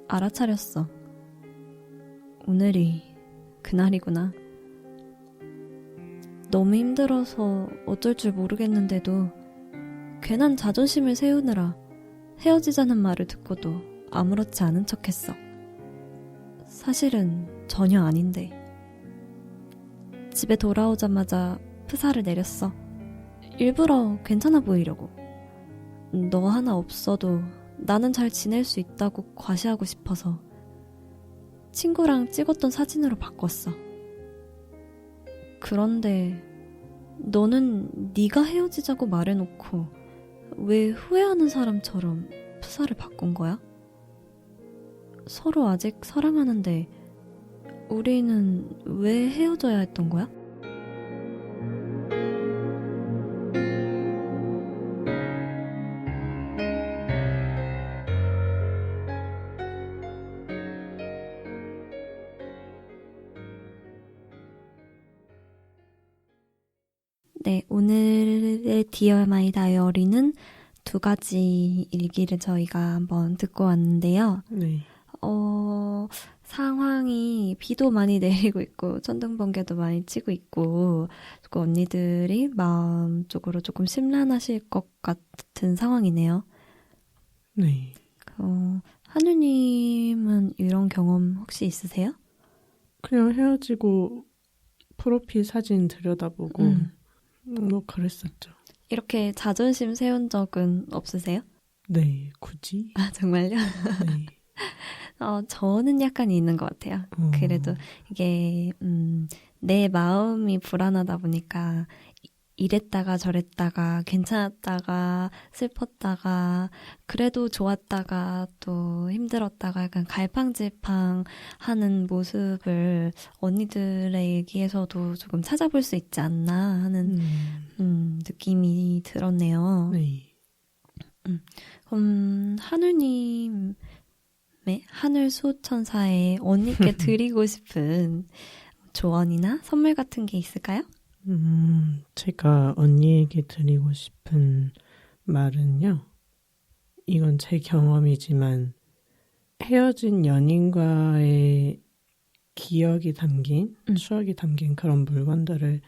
알아차렸어. 오늘이 그날이구나. 너무 힘들어서 어쩔 줄 모르겠는데도 괜한 자존심을 세우느라 헤어지자는 말을 듣고도 아무렇지 않은 척했어. 사실은 전혀 아닌데. 집에 돌아오자마자 프사를 내렸어. 일부러 괜찮아 보이려고. 너 하나 없어도 나는 잘 지낼 수 있다고 과시하고 싶어서 친구랑 찍었던 사진으로 바꿨어. 그런데 너는 네가 헤어지자고 말해놓고 왜 후회하는 사람처럼 프사를 바꾼 거야? 서로 아직 사랑하는데 우리는 왜 헤어져야 했던 거야? 네, 오늘의 Dear My Diary는 두 가지 일기를 저희가 한번 듣고 왔는데요. 네. 상황이 비도 많이 내리고 있고 천둥번개도 많이 치고 있고 언니들이 마음적으로 조금 심란하실 것 같은 상황이네요. 네. 하느님은 이런 경험 혹시 있으세요? 그냥 헤어지고 프로필 사진 들여다보고 뭐 그랬었죠. 이렇게 자존심 세운 적은 없으세요? 네, 굳이? 아, 정말요? 네. 저는 약간 있는 것 같아요. 그래도 이게 내 마음이 불안하다 보니까 이랬다가 저랬다가 괜찮았다가 슬펐다가 그래도 좋았다가 또 힘들었다가 약간 갈팡질팡하는 모습을 언니들의 얘기에서도 조금 찾아볼 수 있지 않나 하는 느낌이 들었네요. 네. 하느님의 하늘 수호천사에 언니께 드리고 싶은 조언이나 선물 같은 게 있을까요? 제가 언니에게 드리고 싶은 말은요. 이건 제 경험이지만 헤어진 연인과의 기억이 담긴, 추억이 담긴 그런 물건들을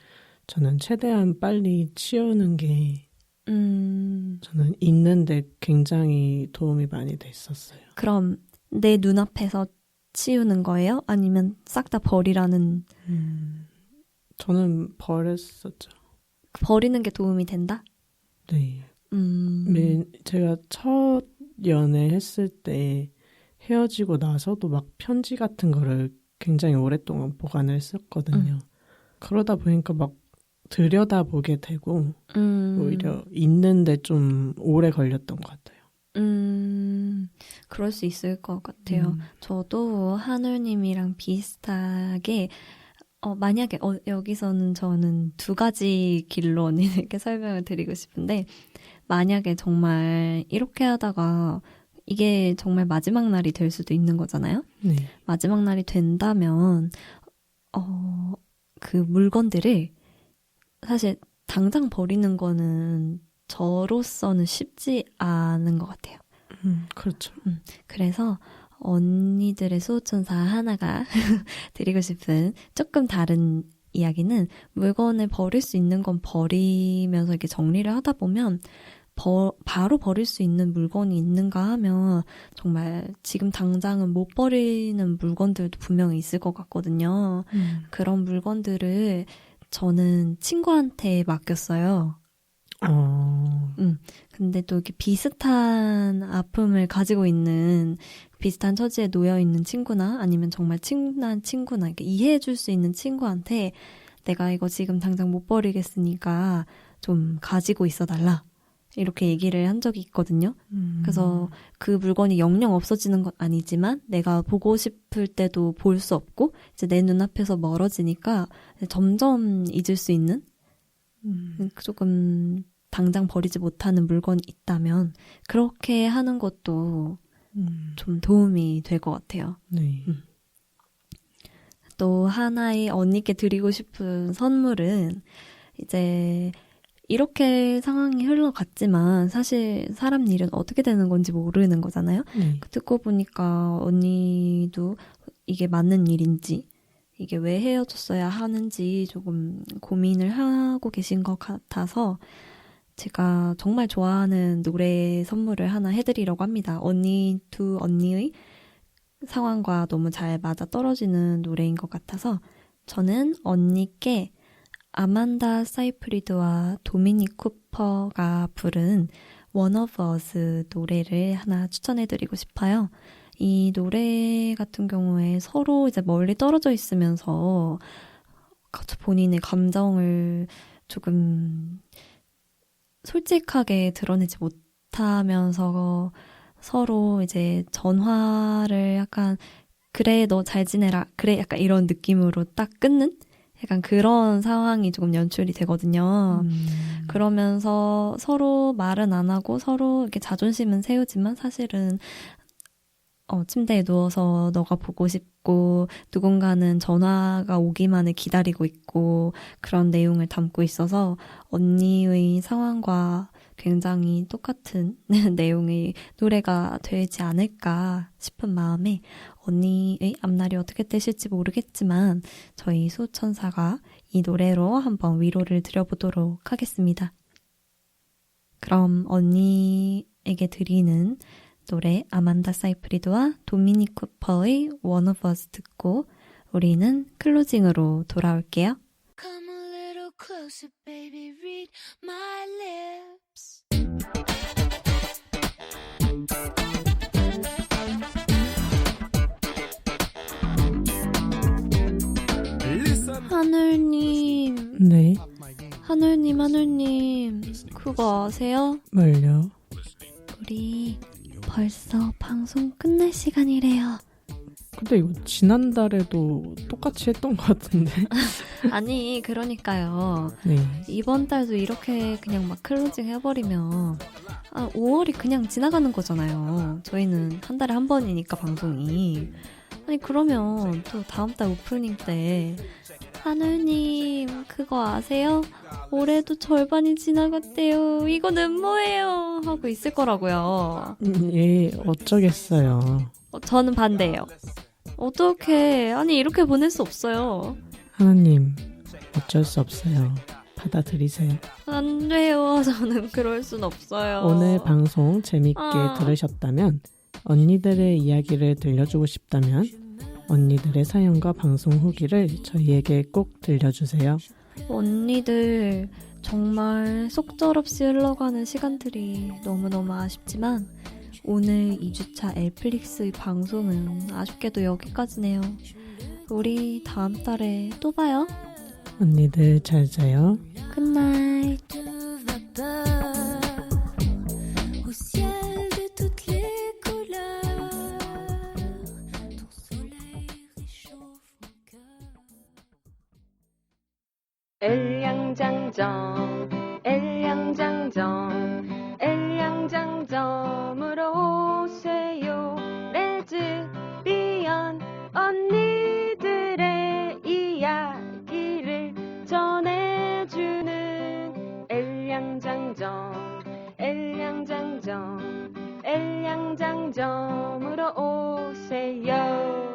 저는 최대한 빨리 치우는 게 저는 있는데 굉장히 도움이 많이 됐었어요. 그럼 내 눈앞에서 치우는 거예요? 아니면 싹 다 버리라는? 저는 버렸었죠. 버리는 게 도움이 된다? 네. 제가 첫 연애했을 때 헤어지고 나서도 막 편지 같은 거를 굉장히 오랫동안 보관을 했었거든요. 그러다 보니까 막 들여다보게 되고 오히려 있는데 좀 오래 걸렸던 것 같아요. 그럴 수 있을 것 같아요. 저도 하늘님이랑 비슷하게 만약에 여기서는 저는 두 가지 길로 언니들께 설명을 드리고 싶은데 만약에 정말 이렇게 하다가 이게 정말 마지막 날이 될 수도 있는 거잖아요. 네. 마지막 날이 된다면 그 물건들을 사실 당장 버리는 거는 저로서는 쉽지 않은 것 같아요. 그렇죠. 그래서 언니들의 수호천사 하나가 드리고 싶은 조금 다른 이야기는 물건을 버릴 수 있는 건 버리면서 이렇게 정리를 하다 보면 바로 버릴 수 있는 물건이 있는가 하면 정말 지금 당장은 못 버리는 물건들도 분명히 있을 것 같거든요. 그런 물건들을 저는 친구한테 맡겼어요. 근데 또 이렇게 비슷한 아픔을 가지고 있는, 비슷한 처지에 놓여 있는 친구나 아니면 정말 친한 친구나 이렇게 이해해 줄 수 있는 친구한테 내가 이거 지금 당장 못 버리겠으니까 좀 가지고 있어 달라. 이렇게 얘기를 한 적이 있거든요. 그래서 그 물건이 영영 없어지는 건 아니지만 내가 보고 싶을 때도 볼 수 없고 이제 내 눈앞에서 멀어지니까 점점 잊을 수 있는 조금 당장 버리지 못하는 물건이 있다면 그렇게 하는 것도 좀 도움이 될 것 같아요. 네. 또 하나의 언니께 드리고 싶은 선물은 이제 이렇게 상황이 흘러갔지만 사실 사람 일은 어떻게 되는 건지 모르는 거잖아요. 듣고 보니까 언니도 이게 맞는 일인지 이게 왜 헤어졌어야 하는지 조금 고민을 하고 계신 것 같아서 제가 정말 좋아하는 노래 선물을 하나 해드리려고 합니다. 두 언니의 상황과 너무 잘 맞아 떨어지는 노래인 것 같아서 저는 언니께 아만다 사이프리드와 도미닉 쿠퍼가 부른 One of Us 노래를 하나 추천해드리고 싶어요. 이 노래 같은 경우에 서로 이제 멀리 떨어져 있으면서 본인의 감정을 조금 솔직하게 드러내지 못하면서 서로 이제 전화를 약간 그래 너 잘 지내라 그래 약간 이런 느낌으로 딱 끊는 약간 그런 상황이 조금 연출이 되거든요. 그러면서 서로 말은 안 하고 서로 이렇게 자존심은 세우지만 사실은 침대에 누워서 너가 보고 싶고 누군가는 전화가 오기만을 기다리고 있고 그런 내용을 담고 있어서 언니의 상황과 굉장히 똑같은 내용의 노래가 되지 않을까 싶은 마음에 언니의 앞날이 어떻게 되실지 모르겠지만 저희 수호천사가 이 노래로 한번 위로를 드려보도록 하겠습니다. 그럼 언니에게 드리는 노래 아만다 사이프리드와 도미닉 쿠퍼의 One of Us 듣고 우리는 클로징으로 돌아올게요. Come a little closer, baby, read my lips. 하늘님, 네. 하늘님, 그거 아세요? 뭘요? 우리 벌써 방송 끝날 시간이래요. 근데 이거 지난달에도 똑같이 했던 것 같은데. 아니, 그러니까요. 네. 이번 달도 이렇게 그냥 막 클로징 해버리면 5월이 그냥 지나가는 거잖아요. 저희는 한 달에 한 번이니까 방송이. 아니 그러면 또 다음 달 오프닝 때 하늘님 그거 아세요? 올해도 절반이 지나갔대요. 이거는 뭐예요? 하고 있을 거라고요. 예, 어쩌겠어요. 저는 반대예요. 어떡해. 아니 이렇게 보낼 수 없어요. 하나님, 어쩔 수 없어요. 받아들이세요. 안 돼요. 저는 그럴 순 없어요. 오늘 방송 재밌게 들으셨다면, 언니들의 이야기를 들려주고 싶다면 언니들의 사연과 방송 후기를 저희에게 꼭 들려주세요. 언니들 정말 속절없이 흘러가는 시간들이 너무너무 아쉽지만 오늘 2주차 엘플릭스의 방송은 아쉽게도 여기까지네요. 우리 다음 달에 또 봐요. 언니들 잘 자요. 굿나잇. De vapeur au ciel de toutes les couleurs. Ton soleil réchauffe mon cœur. 엘양장점 엘양장점 엘양장점으로 오세요. 레즈비언 언니들의 이야기를 전해주는 엘양장점 엘양장점 엘양장점으로 오세요.